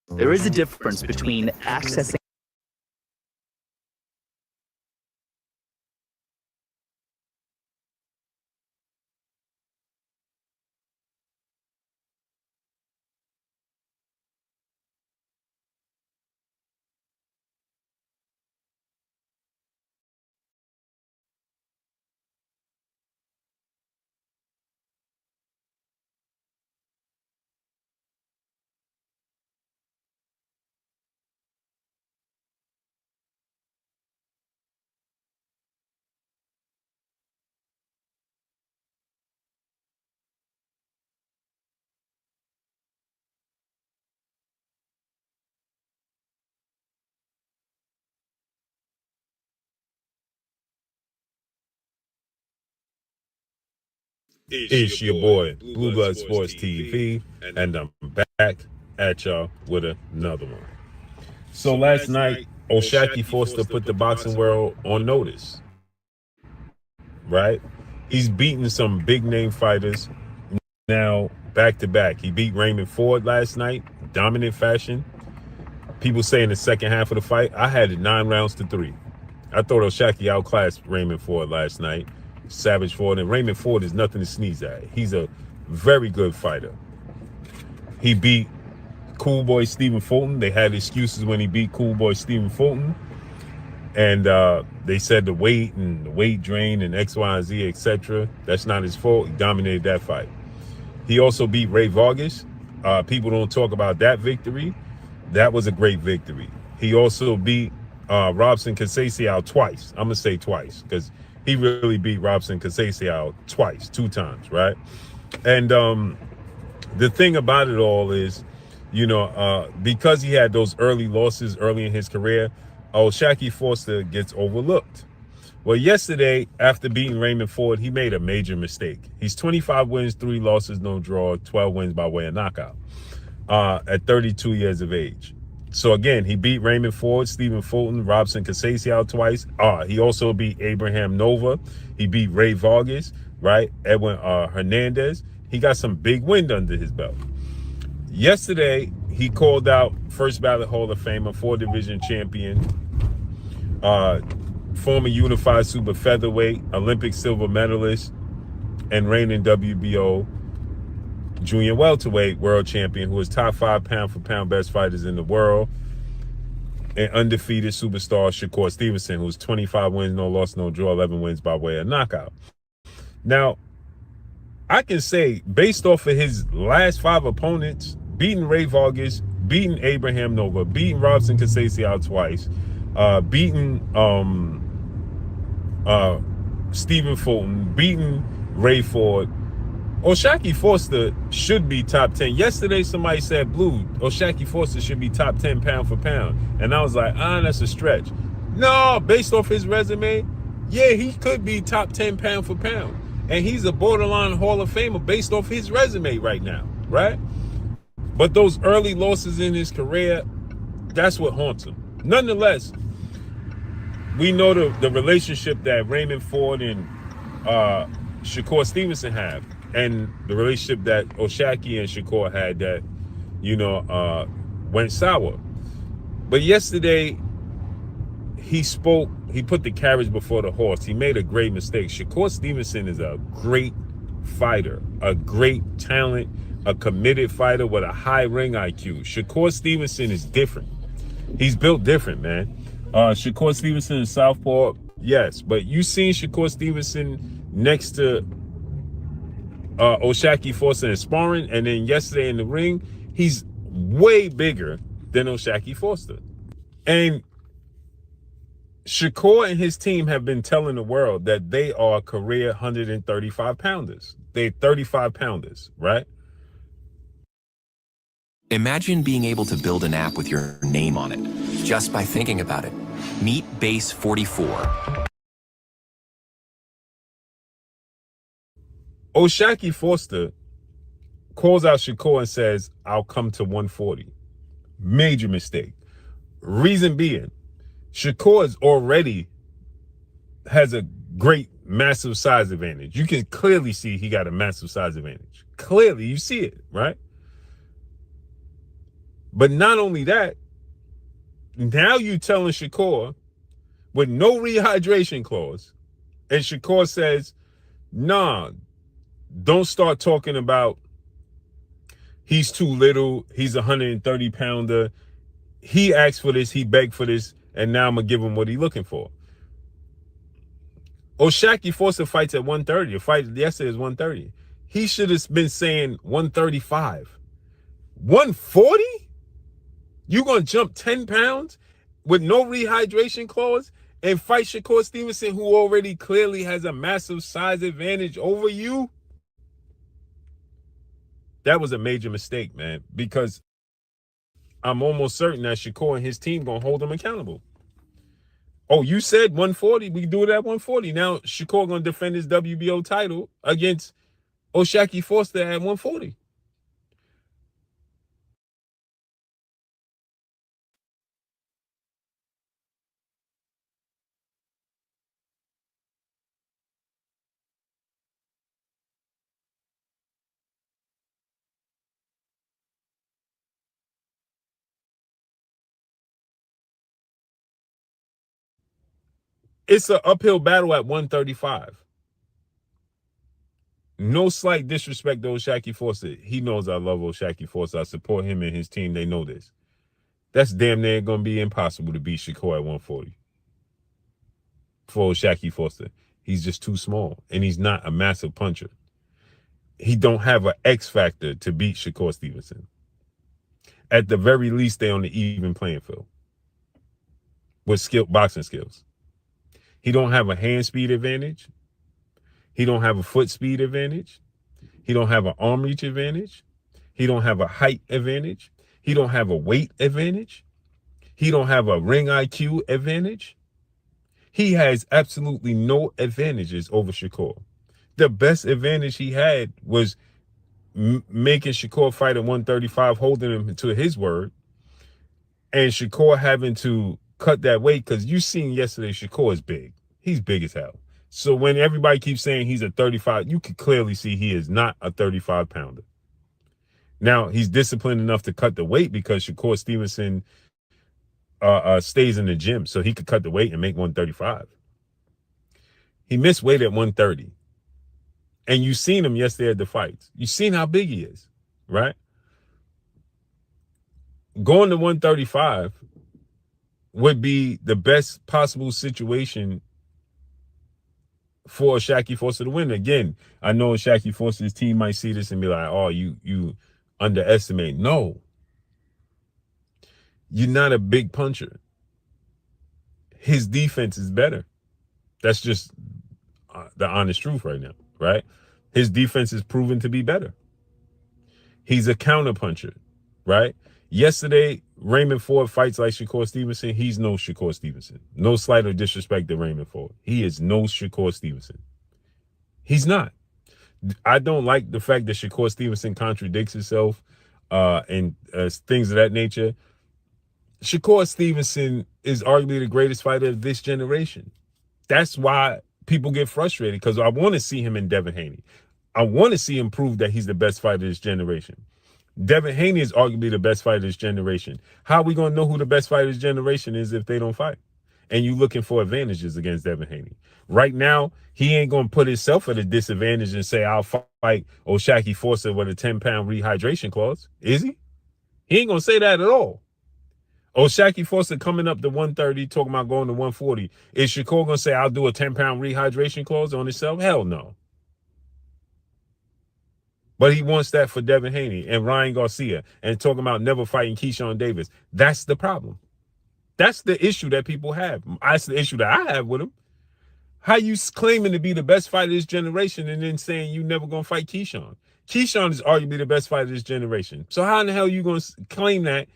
There is a difference between accessing It's your boy, Blue Blood Sports TV, and I'm back at y'all with another one. So last night, O'Shaquie Foster put the boxing world on notice, right? He's beaten some big name fighters now back to back. He beat Raymond Ford last night, dominant fashion. People say in the second half of the fight, I had it 9 rounds to 3. I thought O'Shaquie outclassed Raymond Ford last night. Savage Ford, and Raymond Ford is nothing to sneeze at. He's a very good fighter. He beat Cool Boy Stephen Fulton. They had excuses when he beat Cool Boy Stephen Fulton, and they said the weight and the weight drain and X, Y, and Z, etc. That's not his fault. He dominated that fight. He also beat Ray Vargas. People don't talk about that victory. That was a great victory. He also beat Robson Conceição twice. I'm gonna say twice because he really beat Robson Conceição twice, 2 times, right? And the thing about it all is, you know, because he had those early losses early in his career, O'Shaquie Foster gets overlooked. Well, yesterday, after beating Raymond Ford, he made a major mistake. He's 25 wins, 3 losses, no draw, 12 wins by way of knockout at 32 years of age. So again, he beat Raymond Ford, Stephen Fulton, Robson Conceição twice. He also beat Abraham Nova. He beat Ray Vargas, right? Edwin Hernandez. He got some big wind under his belt. Yesterday, he called out first ballot Hall of Famer, 4-division champion, former unified super featherweight, Olympic silver medalist, and reigning WBO junior welterweight world champion, who is top 5 pound for pound best fighters in the world, and undefeated superstar Shakur Stevenson, who's 25 wins, no loss, no draw, 11 wins by way of knockout. Now, I can say, based off of his last 5 opponents, beating Ray Vargas, beating Abraham Nova, beating Robson Conceição twice, beating Stephen Fulton, beating Ray Ford, O'Shaquie Foster should be top 10. Yesterday, somebody said, Blue, O'Shaquie Foster should be top 10 pound for pound. And I was like, that's a stretch. No, based off his resume, yeah, he could be top 10 pound for pound. And he's a borderline Hall of Famer based off his resume right now, right? But those early losses in his career, that's what haunts him. Nonetheless, we know the relationship that Raymond Ford and Shakur Stevenson have, and the relationship that O'Shaquie and Shakur had that, you know, went sour. But yesterday, he put the carriage before the horse. He made a great mistake. Shakur Stevenson is a great fighter, a great talent, a committed fighter with a high ring IQ. Shakur Stevenson is different. He's built different, man. Shakur Stevenson is southpaw, yes, but you seen Shakur Stevenson next to O'Shaquie Foster in sparring, and then yesterday in the ring, he's way bigger than O'Shaquie Foster. And Shakur and his team have been telling the world that they are career 135 pounders. They're 35 pounders, right? Imagine being able to build an app with your name on it, just by thinking about it. Meet Base 44. O'Shaquie Foster calls out Shakur and says, I'll come to 140. Major mistake. Reason being, Shakur already has a great, massive size advantage. You can clearly see he got a massive size advantage. Clearly, you see it, right? But not only that, now you telling Shakur with no rehydration clause, and Shakur says, nah, don't start talking about he's too little, he's a 130-pounder. He asked for this, he begged for this, and now I'm going to give him what he's looking for. O'Shaquie Foster fights at 130. The fight yesterday is 130. He should have been saying 135. 140? You going to jump 10 pounds with no rehydration clause and fight Shakur Stevenson, who already clearly has a massive size advantage over you? That was a major mistake, man, because I'm almost certain that Shakur and his team going to hold him accountable. Oh, you said 140. We can do it at 140. Now Shakur going to defend his WBO title against O'Shaquie Foster at 140. It's an uphill battle at 135. No slight disrespect to O'Shaquie Foster. He knows I love O'Shaquie Foster. I support him and his team. They know this. That's damn near going to be impossible to beat Shakur at 140. For O'Shaquie Foster. He's just too small, and he's not a massive puncher. He don't have an X factor to beat Shakur Stevenson. At the very least, they're on the even playing field with boxing skills. He don't have a hand speed advantage. He don't have a foot speed advantage. He don't have an arm reach advantage. He don't have a height advantage. He don't have a weight advantage. He don't have a ring IQ advantage. He has absolutely no advantages over Shakur. The best advantage he had was making Shakur fight at 135, holding him to his word, and Shakur having to cut that weight, because you seen yesterday Shakur is big. He's big as hell. So when everybody keeps saying he's a 35, you can clearly see he is not a 35-pounder. Now, he's disciplined enough to cut the weight because Shakur Stevenson stays in the gym, so he could cut the weight and make 135. He missed weight at 130. And you seen him yesterday at the fights. You seen how big he is, right? Going to 135 would be the best possible situation for O'Shaquie Foster to win. Again, I know O'Shaquie Foster's team might see this and be like, oh, you underestimate. No. You're not a big puncher. His defense is better. That's just the honest truth right now, right? His defense is proven to be better. He's a counter puncher, right? Yesterday, Raymond Ford fights like Shakur Stevenson. He's no Shakur Stevenson. No slight or disrespect to Raymond Ford. He is no Shakur Stevenson. He's not. I don't like the fact that Shakur Stevenson contradicts himself and things of that nature. Shakur Stevenson is arguably the greatest fighter of this generation. That's why people get frustrated, because I want to see him in Devin Haney. I want to see him prove that he's the best fighter of this generation. Devin Haney is arguably the best fighter of this generation. How are we going to know who the best fighter of this generation is if they don't fight? And you looking for advantages against Devin Haney. Right now, he ain't going to put himself at a disadvantage and say, I'll fight O'Shaquie Foster with a 10-pound rehydration clause. Is he? He ain't going to say that at all. O'Shaquie Foster coming up to 130, talking about going to 140. Is Shakur going to say, I'll do a 10-pound rehydration clause on himself? Hell no. But he wants that for Devin Haney and Ryan Garcia and talking about never fighting Keyshawn Davis. That's the problem. That's the issue that people have. That's the issue that I have with him. How you claiming to be the best fighter of this generation and then saying you never going to fight Keyshawn? Keyshawn is arguably the best fighter of this generation. So how in the hell are you going to claim that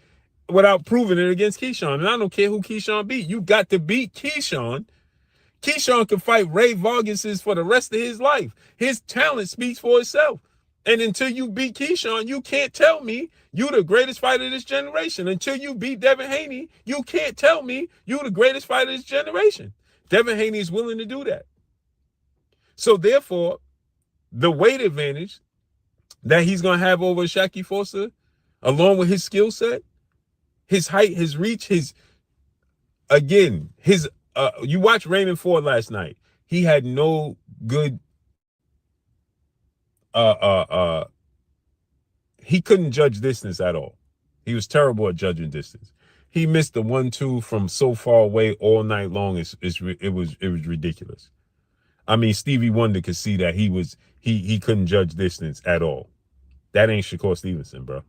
without proving it against Keyshawn? And I don't care who Keyshawn beat. You got to beat Keyshawn. Keyshawn can fight Ray Vargas for the rest of his life. His talent speaks for itself. And until you beat Keyshawn, you can't tell me you the greatest fighter of this generation. Until you beat Devin Haney, you can't tell me you the greatest fighter of this generation. Devin Haney is willing to do that. So therefore, the weight advantage that he's going to have over O'Shaquie Foster, along with his skill set, His height, his reach, you watched Raymond Ford last night. He had no good he couldn't judge distance at all. He was terrible at judging distance. He missed the 1-2 from so far away all night long. It was ridiculous. I mean, Stevie Wonder could see that he couldn't judge distance at all. That ain't Shakur Stevenson, bro.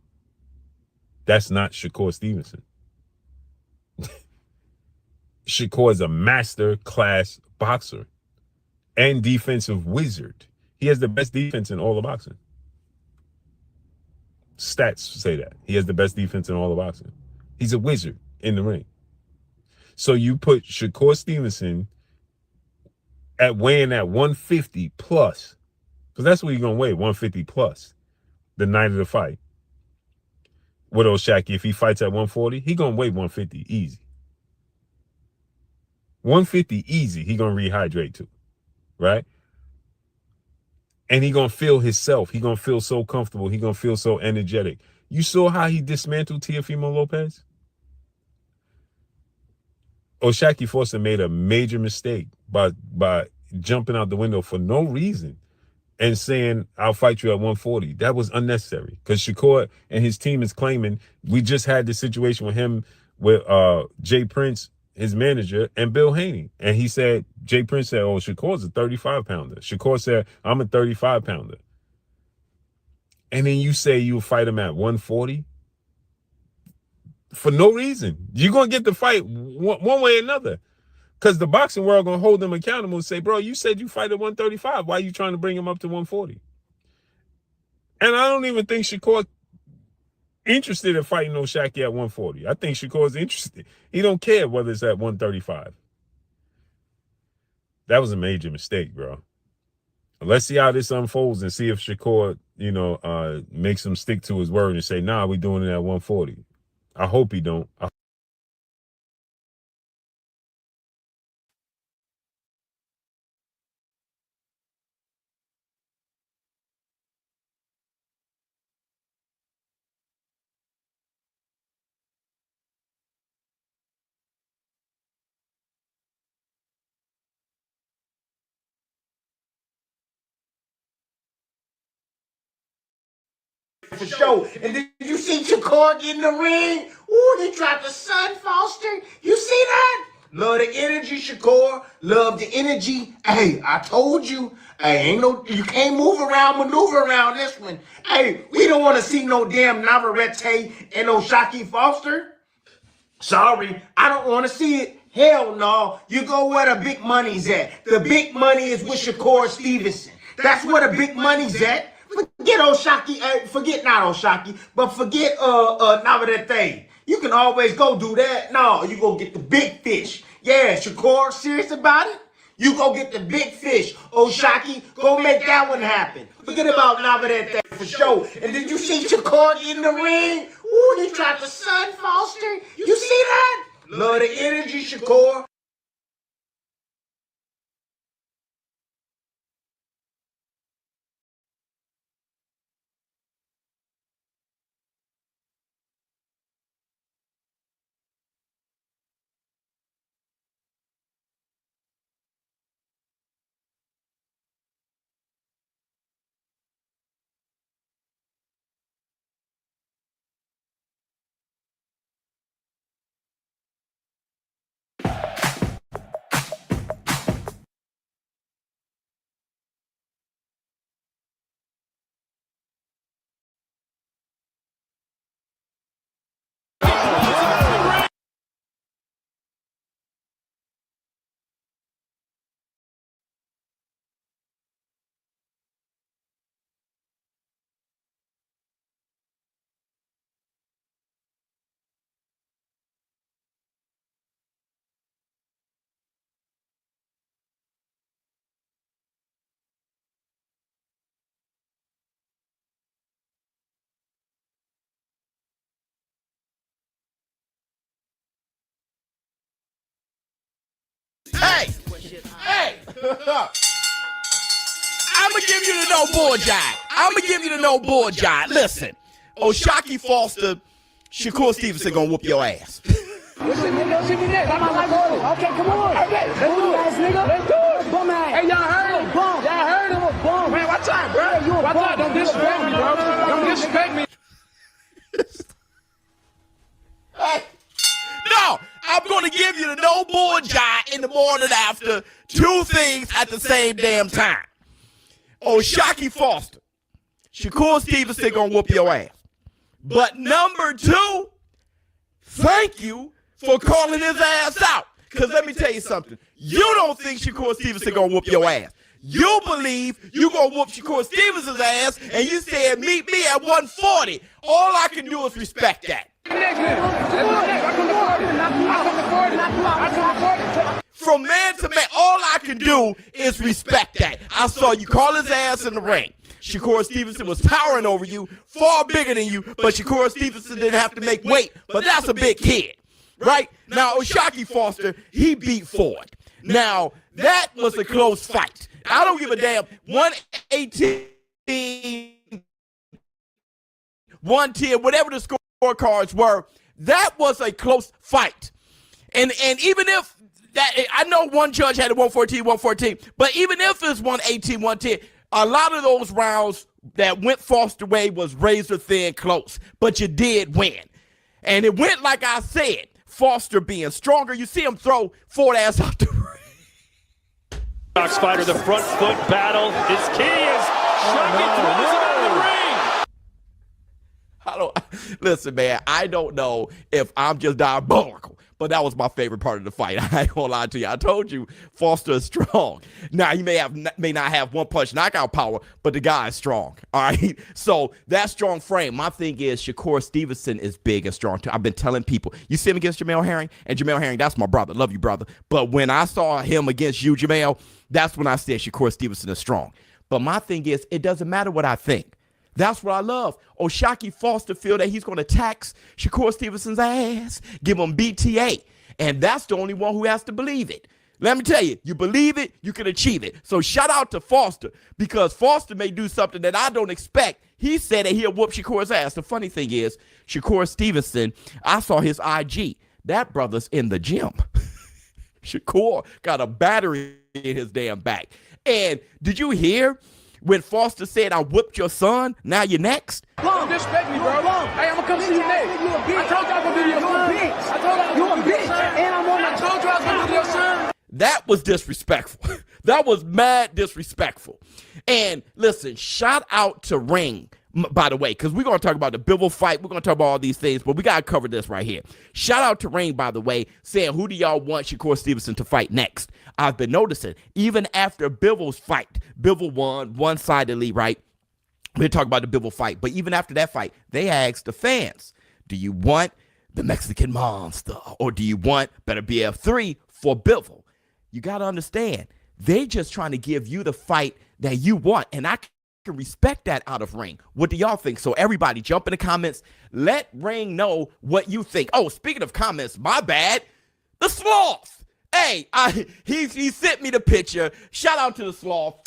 That's not Shakur Stevenson. Shakur is a master class boxer and defensive wizard. He has the best defense in all of boxing. Stats say that. He has the best defense in all of boxing. He's a wizard in the ring. So you put Shakur Stevenson weighing at 150 plus, because that's what he's going to weigh, 150 plus, the night of the fight. With O'Shaquie, if he fights at 140, he going to weigh 150 easy. 150 easy, he going to rehydrate too, right? And he going to feel himself. He going to feel so comfortable. He going to feel so energetic. You saw how he dismantled Teofimo Lopez? O'Shaquie Foster made a major mistake by jumping out the window for no reason and saying, I'll fight you at 140. That was unnecessary, because Shakur and his team is claiming, we just had the situation with him with Jay Prince, his manager, and Bill Haney. And he said, Jay Prince said, oh, Shakur's a 35-pounder. Shakur said, I'm a 35-pounder. And then you say you'll fight him at 140? For no reason. You're going to get the fight one way or another. Because the boxing world going to hold them accountable and say, bro, you said you fight at 135. Why are you trying to bring him up to 140? And I don't even think Shakur interested in fighting O'Shaquie at 140. I think Shakur's interested. He don't care whether it's at 135. That was a major mistake, bro. Let's see how this unfolds and see if Shakur, makes him stick to his word and say, nah, we're doing it at 140. I hope he don't. For sure. And did you see Shakur get in the ring? Ooh, he dropped the Sun Foster. You see that? Love the energy, Shakur. Love the energy. Hey, I told you. Hey, you can't maneuver around this one. Hey, we don't want to see no damn Navarrete and O'Shaquie Foster. Sorry, I don't want to see it. Hell no. You go where the big money's at. The big money is with Shakur Stevenson. That's where the big money's at. Forget O'Shaquie, forget Navarrete. You can always go do that. No, you go get the big fish. Yeah, Shakur, serious about it? You go get the big fish. O'Shaquie, go make that one happen. Forget about Navarrete for sure. And did you see Shakur in the ring? Ooh, he tried the Sun Foster. You see that? Love the energy, Shakur. Hey! I'ma give you the no bull jive. Listen, O'Shaquie Foster Shakur Stevenson gonna whoop your ass. Okay, come on. Let's do it. Nigga. Let's do it. Bum ass. Hey, y'all heard him. Bum. Y'all heard him. Bum. Man, watch out, bro. Hey, watch out. Don't disrespect me, bro. Don't disrespect me. Hey. No, I'm gonna give you the no bull jive in the morning after. Two things at the same damn time. O'Shaquie Foster, Shakur Stevenson gonna whoop your ass. But number two, thank you for calling his ass out. Because let me tell you something. You don't think Shakur Stevenson gonna whoop your ass. You believe you gonna whoop Shakur Stevenson's ass, and you said meet me at 140. All I can do is respect that. From man to man, all I can do is respect that. I saw you call his ass in the ring. Shakur Stevenson was towering over you, far bigger than you, but Shakur Stevenson didn't have to make weight, but that's a big kid, right? Now, O'Shaquie Foster, he beat Ford. Now, that was a close fight. I don't give a damn. 118, 110, whatever the scorecards were, that was a close fight. And even if that, I know one judge had it 114, but even if it's 118, 110, a lot of those rounds that went Foster way was razor thin close, but you did win. And it went like I said, Foster being stronger. You see him throw Ford ass out the ring. Box fighter, the front foot battle is key as Sharky throws him out of the ring. Listen, man, I don't know if I'm just diabolical, but that was my favorite part of the fight. I ain't gonna lie to you. I told you Foster is strong. Now, he may not have one punch knockout power, but the guy is strong. All right. So that strong frame. My thing is Shakur Stevenson is big and strong too. I've been telling people. You see him against Jamel Herring, and Jamel Herring, that's my brother. Love you, brother. But when I saw him against you, Jamel, that's when I said Shakur Stevenson is strong. But my thing is, it doesn't matter what I think. That's what I love. O'Shaquie Foster feel that he's going to tax Shakur Stevenson's ass, give him BTA, and that's the only one who has to believe it. Let me tell you, you believe it, you can achieve it. So shout out to Foster, because Foster may do something that I don't expect. He said that he'll whoop Shakur's ass. The funny thing is, Shakur Stevenson, I saw his IG. That brother's in the gym. Shakur got a battery in his damn back. And did you hear when Foster said, I whooped your son, now you're next? Don't disrespect me, bro. Hey, I'm gonna come see you next. I told you I was gonna do your son. I told you I was gonna do your son. And I told you I was gonna do your son. That was disrespectful. That was mad disrespectful. And listen, shout out to Ring, by the way, because we're going to talk about the Bivol fight. We're going to talk about all these things, but we got to cover this right here. Shout out to Ring, by the way, saying, who do y'all want Shakur Stevenson to fight next? I've been noticing, even after Bivol's fight, Bivol won one-sidedly, right? We're talking about the Bivol fight, but even after that fight, they asked the fans, do you want the Mexican Monster, or do you want Better BF3 for Bivol? You got to understand, they just trying to give you the fight that you want, and I can respect that out of Ring. What do y'all think? So everybody jump in the comments. Let Ring know what you think. Oh, speaking of comments, my bad. The Sloth. Hey, he sent me the picture. Shout out to the Sloth.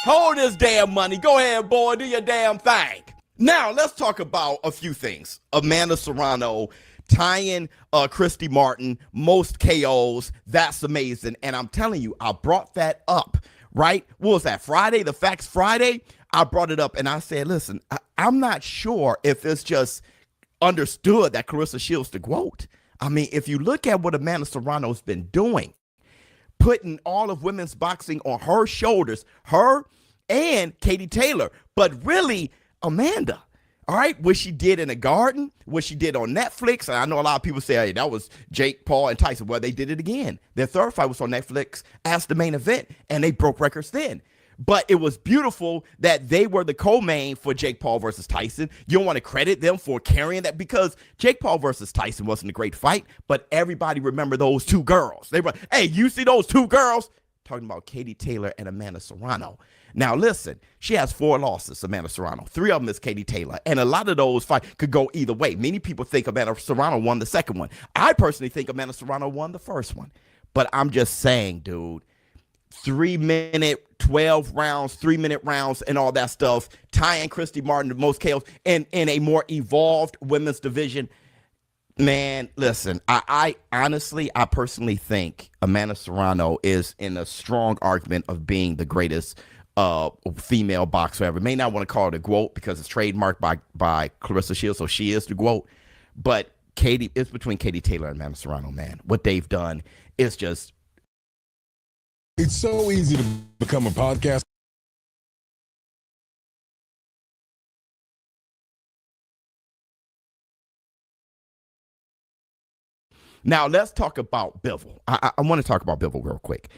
Hold this damn money. Go ahead, boy. Do your damn thing. Now, let's talk about a few things. Amanda Serrano tying Christy Martin, most KOs. That's amazing. And I'm telling you, I brought that up, right? What was that, Friday? The Facts Friday? I brought it up and I said, listen, I'm not sure if it's just understood that Clarissa Shields the GOAT. I mean, if you look at what Amanda Serrano's been doing, putting all of women's boxing on her shoulders, her and Katie Taylor, but really Amanda. All right, what she did in the Garden, what she did on Netflix. And I know a lot of people say, hey, that was Jake Paul and Tyson. Well, they did it again. Their third fight was on Netflix as the main event, and they broke records then. But it was beautiful that they were the co-main for Jake Paul versus Tyson. You don't want to credit them for carrying that, because Jake Paul versus Tyson wasn't a great fight, but everybody remember those two girls. They were, hey, you see those two girls? Talking about Katie Taylor and Amanda Serrano. Now, listen, she has 4 losses, Amanda Serrano. 3 of them is Katie Taylor. And a lot of those fights could go either way. Many people think Amanda Serrano won the second one. I personally think Amanda Serrano won the first one. But I'm just saying, dude, 3-minute, 12 rounds, 3-minute rounds, and all that stuff. Ty and Christy Martin, the most chaos, and in a more evolved women's division. Man, listen, I honestly, I personally think Amanda Serrano is in a strong argument of being the greatest female boxer ever. May not want to call it a GWOAT because it's trademarked by Clarissa Shields, so she is the GWOAT. But it's between Katie Taylor and Amanda Serrano, man. What they've done is just... It's so easy to become a podcast. Now, let's talk about Bivol. I want to talk about Bivol real quick.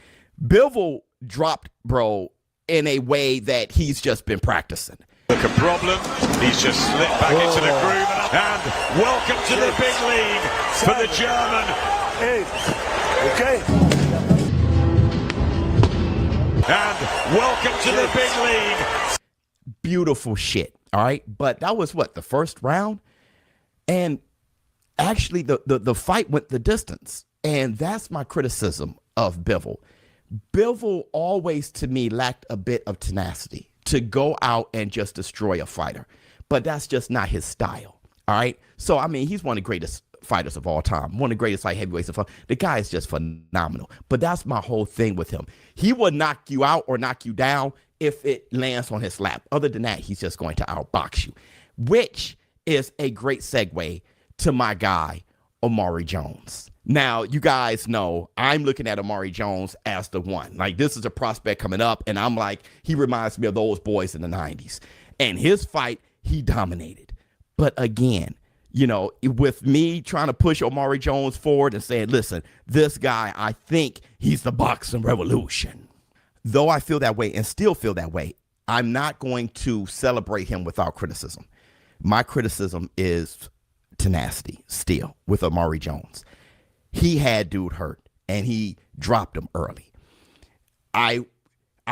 Bivol dropped, bro, in a way that he's just been practicing. Look, a problem. He's just slipped back into the groove. And welcome to the big league for the German. Okay. And welcome to the big league. Beautiful shit, all right? But that was, what, the first round? And actually, the fight went the distance. And that's my criticism of Bivol. Bivol always, to me, lacked a bit of tenacity to go out and just destroy a fighter. But that's just not his style, all right? So, I mean, he's one of the greatest fighters of all time, one of the greatest light heavyweights of all time. The guy is just phenomenal. But that's my whole thing with him. He will knock you out or knock you down if it lands on his lap. Other than that, he's just going to outbox you, which is a great segue to my guy, Omari Jones. Now, you guys know I'm looking at Omari Jones as the one. Like, this is a prospect coming up, and I'm like, he reminds me of those boys in the 90s. And his fight, he dominated. But again, you know, with me trying to push Omari Jones forward and saying, listen, this guy, I think he's the boxing revolution. Though I feel that way and still feel that way, I'm not going to celebrate him without criticism. My criticism is tenacity still with Omari Jones. He had dude hurt and he dropped him early. I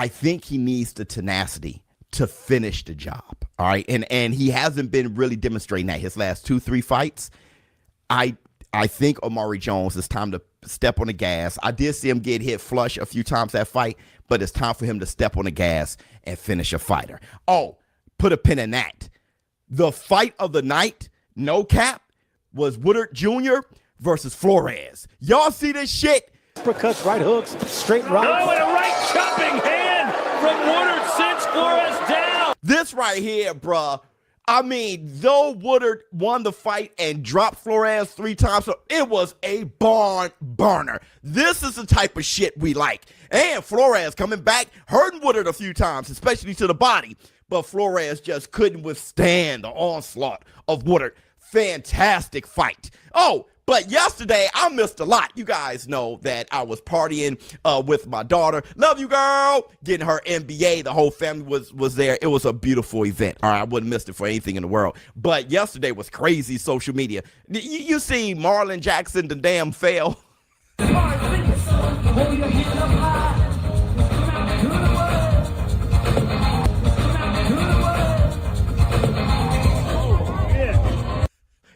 think he needs the tenacity to finish the job. All right. And he hasn't been really demonstrating that his last 2-3 fights. I think Omari Jones, it's time to step on the gas. I did see him get hit flush a few times that fight, but it's time for him to step on the gas and finish a fighter. Oh, put a pin in that. The fight of the night, no cap, was Woodard Jr. versus Flores. Y'all see this shit? Uppercuts, right hooks, straight right. Oh, and a right chopping hand from Woodard sends Flores down. This right here, bruh. I mean, though Woodard won the fight and dropped Flores 3 times, so it was a barn burner. This is the type of shit we like. And Flores coming back, hurting Woodard a few times, especially to the body. But Flores just couldn't withstand the onslaught of Woodard. Fantastic fight. Oh, but yesterday I missed a lot. You guys know that I was partying with my daughter. Love you, girl. Getting her MBA. The whole family was there. It was a beautiful event. All right, I wouldn't miss it for anything in the world. But yesterday was crazy social media. You see Marlon Jackson, the damn fail.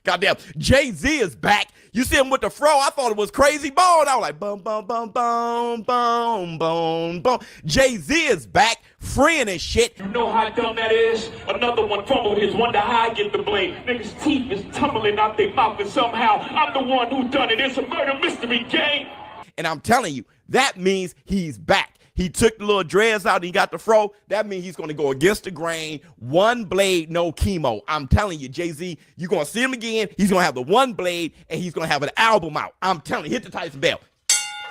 Goddamn, Jay-Z is back. You see him with the fro. I thought it was Crazy Bone. I was like, boom, boom, boom, boom, boom, boom, boom. Jay-Z is back, freeing his shit. You know how dumb that is? Another one fumbled his, wonder how I get the blame. Niggas' teeth is tumbling out their mouth, and somehow I'm the one who done it. It's a murder mystery game. And I'm telling you, that means he's back. He took the little dreads out and he got the fro. That means he's going to go against the grain. One blade, no chemo. I'm telling you, Jay-Z, you're going to see him again. He's going to have the one blade and he's going to have an album out. I'm telling you, hit the Tyson bell.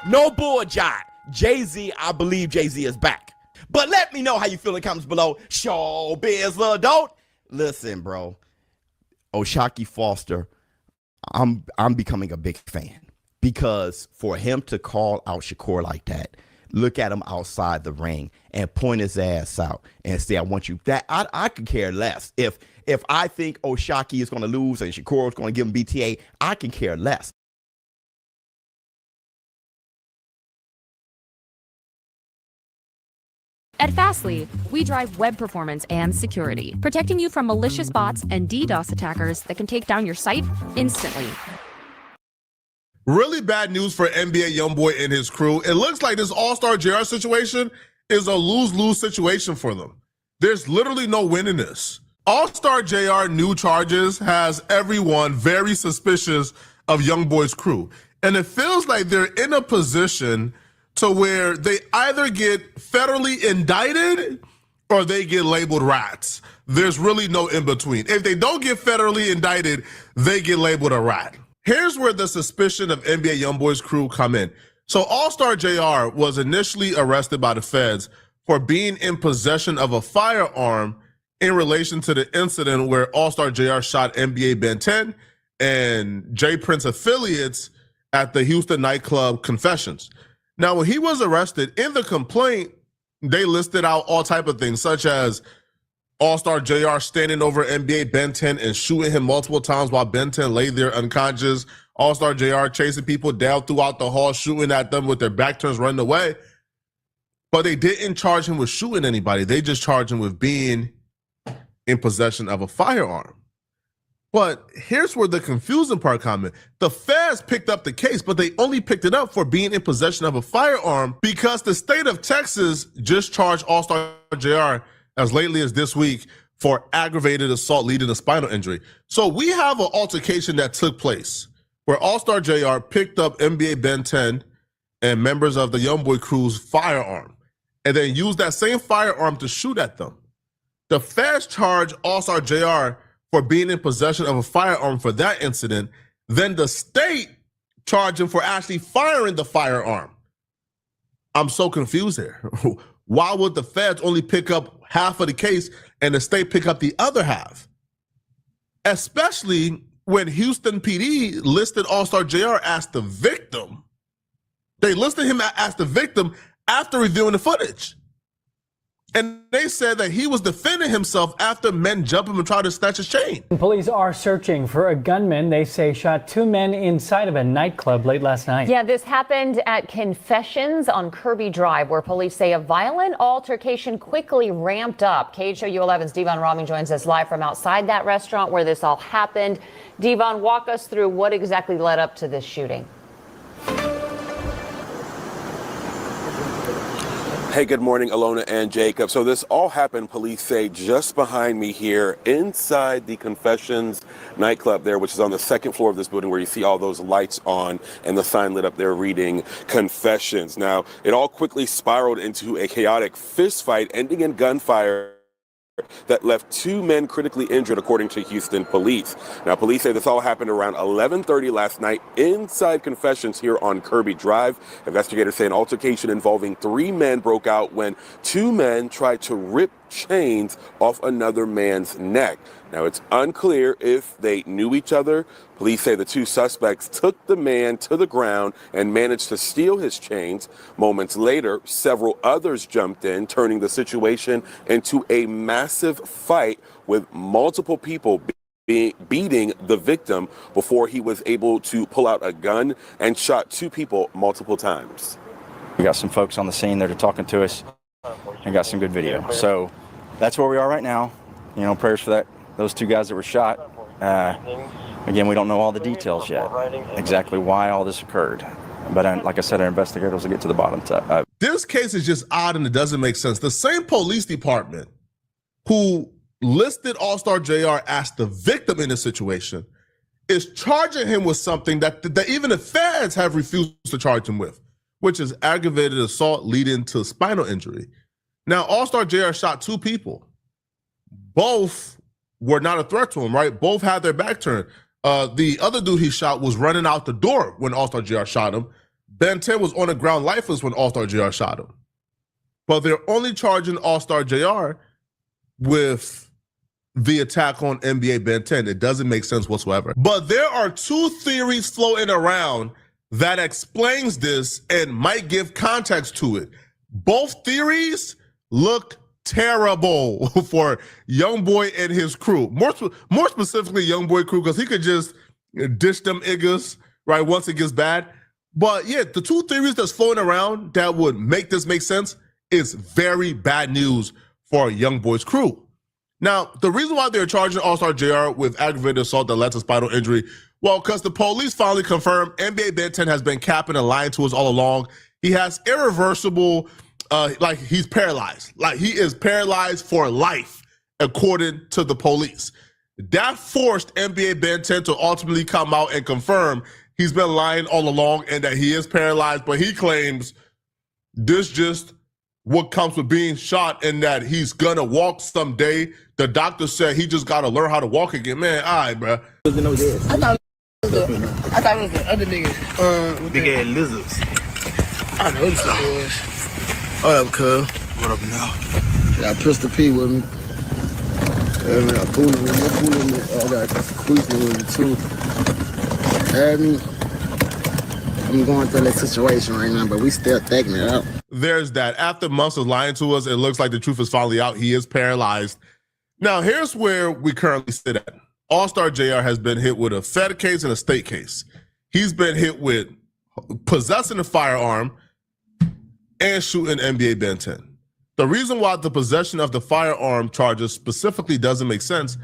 No bull jive. Jay-Z, I believe Jay-Z is back. But let me know how you feel in the comments below. Showbiz adult. Listen, bro. O'Shaquie Foster, I'm becoming a big fan. Because for him to call out Shakur like that, look at him outside the ring and point his ass out and say, I want you. That I could care less. If I think O'Shaquie is going to lose and Shakur is going to give him BTA, I can care less. At Fastly, we drive web performance and security, protecting you from malicious bots and DDoS attackers that can take down your site instantly. Really bad news for NBA Youngboy and his crew. It looks like this All-Star JR situation is a lose-lose situation for them. There's literally no win in this. All-Star JR new charges has everyone very suspicious of Youngboy's crew. And it feels like they're in a position to where they either get federally indicted or they get labeled rats. There's really no in between. If they don't get federally indicted, they get labeled a rat. Here's where the suspicion of NBA Youngboy's crew come in. So All-Star JR was initially arrested by the feds for being in possession of a firearm in relation to the incident where All-Star JR shot NBA Ben 10 and J Prince affiliates at the Houston nightclub Confessions. Now, when he was arrested, in the complaint, they listed out all type of things, such as All-Star JR standing over NBA Ben 10 and shooting him multiple times while Ben 10 lay there unconscious. All-Star JR chasing people down throughout the hall, shooting at them with their back turns, running away. But they didn't charge him with shooting anybody. They just charged him with being in possession of a firearm. But here's where the confusing part comes in. The feds picked up the case, but they only picked it up for being in possession of a firearm because the state of Texas just charged All-Star JR as lately as this week for aggravated assault leading to spinal injury. So we have an altercation that took place where All-Star JR picked up NBA Ben 10 and members of the Youngboy crew's firearm and then used that same firearm to shoot at them. The feds charged All-Star JR for being in possession of a firearm for that incident. Then the state charged him for actually firing the firearm. I'm so confused here. Why would the feds only pick up half of the case and the state pick up the other half? Especially when Houston PD listed All-Star JR as the victim. They listed him as the victim after reviewing the footage. And they said that he was defending himself after men jumped him and tried to snatch his chain. Police are searching for a gunman they say shot two men inside of a nightclub late last night. Yeah, this happened at Confessions on Kirby Drive, where police say a violent altercation quickly ramped up. KHOU11's Devon Robbing joins us live from outside that restaurant where this all happened. Devon, walk us through what exactly led up to this shooting. Hey, good morning, Alona and Jacob. So this all happened, police say, just behind me here inside the Confessions nightclub there, which is on the second floor of this building where you see all those lights on and the sign lit up there reading Confessions. Now, it all quickly spiraled into a chaotic fist fight ending in gunfire that left two men critically injured, according to Houston police. Now, police say this all happened around 11:30 last night inside Confessions here on Kirby Drive. Investigators say an altercation involving three men broke out when two men tried to rip chains off another man's neck. Now, it's unclear if they knew each other. Police say the two suspects took the man to the ground and managed to steal his chains. Moments later, several others jumped in, turning the situation into a massive fight with multiple people beating the victim before he was able to pull out a gun and shot two people multiple times. We got some folks on the scene that are talking to us and got some good video. So that's where we are right now. You know, prayers for those two guys that were shot. Again, we don't know all the details yet, exactly why all this occurred. But like I said, our investigators will get to the bottom of it. This case is just odd and it doesn't make sense. The same police department who listed All-Star JR as the victim in this situation is charging him with something that even the feds have refused to charge him with, which is aggravated assault leading to spinal injury. Now, All-Star JR shot two people. Both were not a threat to him, right? Both had their back turned. The other dude he shot was running out the door when All-Star JR shot him. Ben 10 was on the ground lifeless when All-Star JR shot him. But they're only charging All-Star JR with the attack on NBA Ben 10. It doesn't make sense whatsoever. But there are two theories floating around that explains this and might give context to it. Both theories look terrible for Youngboy and his crew. More specifically, Youngboy crew, because he could just dish them niggas, right, once it gets bad. But yeah, the two theories that's floating around that would make this make sense is very bad news for Youngboy's crew. Now, the reason why they're charging All-Star JR with aggravated assault that led to spinal injury Well, because the police finally confirmed NBA Ben 10 has been capping and lying to us all along. He has irreversible, like he's paralyzed. Like he is paralyzed for life, according to the police. That forced NBA Ben 10 to ultimately come out and confirm he's been lying all along and that he is paralyzed. But he claims this just what comes with being shot and that he's gonna walk someday. The doctor said he just gotta learn how to walk again. Man, all right, bro. I thought it was the other niggas. Big ass lizards. I know this was. What up, cuz? What up now? Got Pistol P with me. I got Pooler with me. I got Queasy with me too. Had me. I'm going through that situation right now, but we still taking it out. There's that. After months of lying to us, it looks like the truth is finally out. He is paralyzed. Now, here's where we currently sit at. All-Star JR has been hit with a Fed case and a state case. He's been hit with possessing a firearm and shooting NBA Ben 10. The reason why the possession of the firearm charges specifically doesn't make sense,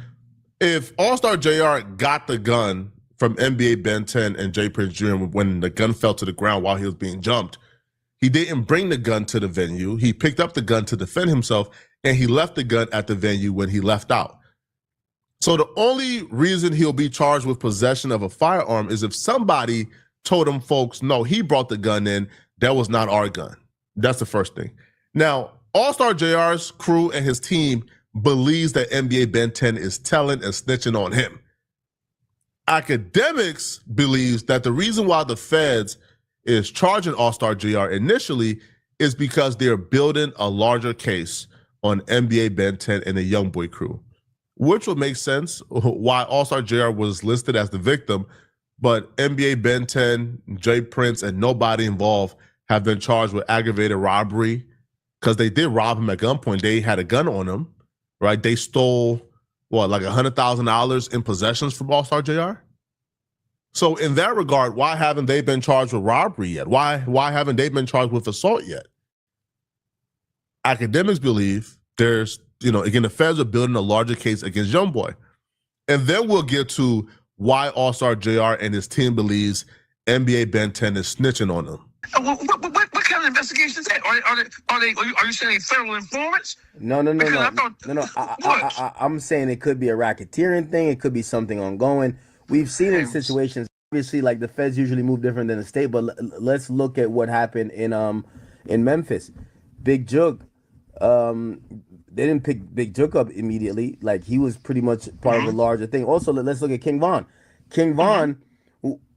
if All-Star JR got the gun from NBA Ben 10 and Jay Prince Jr. when the gun fell to the ground while he was being jumped, he didn't bring the gun to the venue. He picked up the gun to defend himself, and he left the gun at the venue when he left out. So the only reason he'll be charged with possession of a firearm is if somebody told him, folks, no, he brought the gun in. That was not our gun. That's the first thing. Now, All-Star JR's crew and his team believes that NBA Ben 10 is telling and snitching on him. Academics believes that the reason why the feds is charging All-Star JR initially is because they're building a larger case on NBA Ben 10 and the YoungBoy crew, which would make sense why All-Star JR was listed as the victim, but NBA Ben 10, Jay Prince, and nobody involved have been charged with aggravated robbery because they did rob him at gunpoint. They had a gun on him, right? They stole, like $100,000 in possessions from All-Star JR? So in that regard, why haven't they been charged with robbery yet? Why haven't they been charged with assault yet? Academics believe there's, again, the feds are building a larger case against YoungBoy. And then we'll get to why All-Star JR and his team believes NBA Ben 10 is snitching on them. What kind of investigation is that? Are you saying federal informants? No. I'm saying it could be a racketeering thing. It could be something ongoing. We've seen in situations, obviously, like the feds usually move different than the state, but let's look at what happened in Memphis. Big Jook, they didn't pick Big Jook up immediately. Like, he was pretty much part of a larger thing. Also, let's look at King Von. King Von,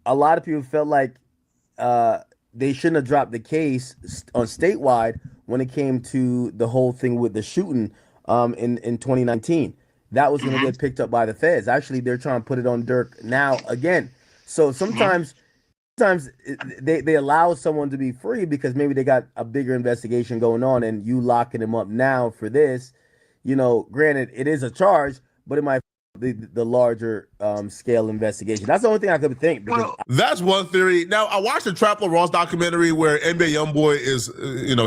a lot of people felt like they shouldn't have dropped the case on statewide when it came to the whole thing with the shooting in 2019. That was going to get picked up by the feds. Actually, they're trying to put it on Dirk now again. So sometimes they allow someone to be free because maybe they got a bigger investigation going on, and you locking them up now for this. Granted, it is a charge, but it might be the larger scale investigation. That's the only thing I could think. That's one theory. Now, I watched the Trapper Ross documentary where NBA YoungBoy is,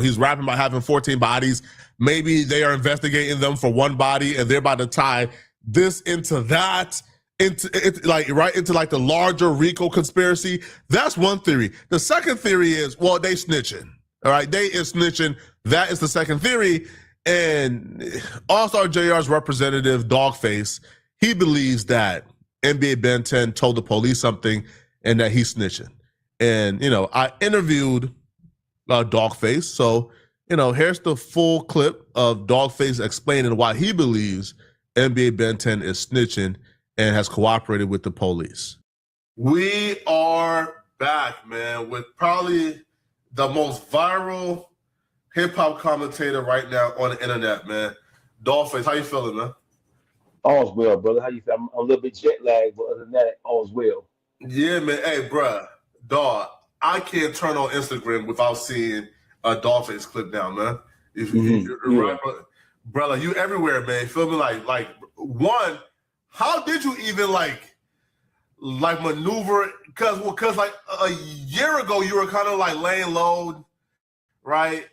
he's rapping about having 14 bodies. Maybe they are investigating them for one body, and they're about to tie this into that, into the larger RICO conspiracy. That's one theory. The second theory is, they snitching. All right, they is snitching. That is the second theory. And All-Star JR's representative, Dogface, he believes that NBA Ben 10 told the police something and that he's snitching. And, I interviewed Dogface. So, here's the full clip of Dogface explaining why he believes NBA Ben 10 is snitching and has cooperated with the police. We are back, man, with probably the most viral hip-hop commentator right now on the internet, man. Dogface, how you feeling, man? All's well, brother. How you feel? I'm a little bit jet lagged, but other than that, all's well. Yeah, man. Hey, bruh, dog, I can't turn on Instagram without seeing a Dogface clip now, man. Brother, you everywhere, man. Feel me? Like one, how did you even like maneuver? Because like a year ago, you were kind of like laying low, right?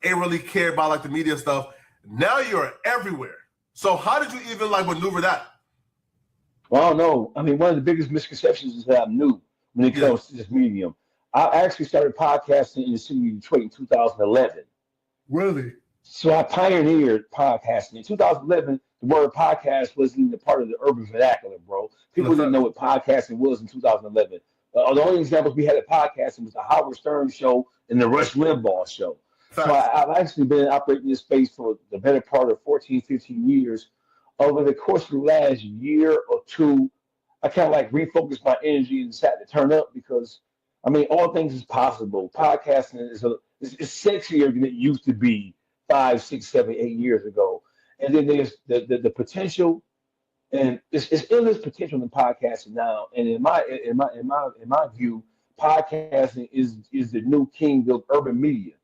Ain't really care about like the media stuff. Now you're everywhere. So how did you even like maneuver that? Well, I don't know. I mean, one of the biggest misconceptions is that I'm new when it comes to this medium. I actually started podcasting in the city of Detroit in 2011. Really? So I pioneered podcasting. In 2011, the word podcast wasn't even a part of the urban vernacular, bro. People didn't know what podcasting was in 2011. The only examples we had of podcasting was the Howard Stern show and the Rush Limbaugh show. So I've actually been operating this space for the better part of 14, 15 years. Over the course of the last year or two, I kind of like refocused my energy and decided to turn up because, I mean, all things is possible. Podcasting is sexier than it used to be 5, 6, 7, 8 years ago. And then there's the potential, and it's endless potential in podcasting now. And in my view, podcasting is the new king of urban media.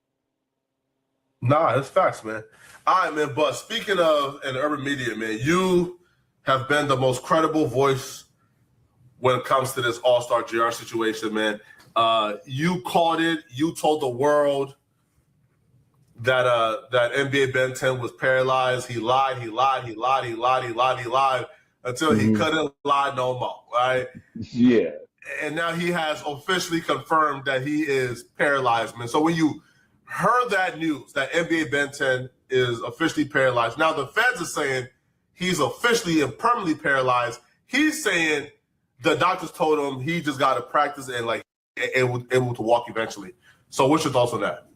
Nah, that's facts, man. All right, man. But speaking of an urban media, man, you have been the most credible voice when it comes to this All-Star JR situation, man. You called it. You told the world that NBA Ben 10 was paralyzed. He lied until he couldn't lie no more, right? Yeah. And now he has officially confirmed that he is paralyzed, man. So when you heard that news that NBA Ben 10 is officially paralyzed, now the feds are saying he's officially and permanently paralyzed. He's saying the doctors told him he just got to practice and like able to walk eventually. So what's your thoughts on that?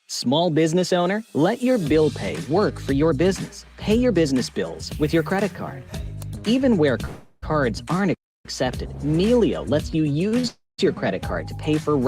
Small business owner, let your bill pay work for your business. Pay your business bills with your credit card. Even where cards aren't accepted, Melio lets you use your credit card to pay for rent.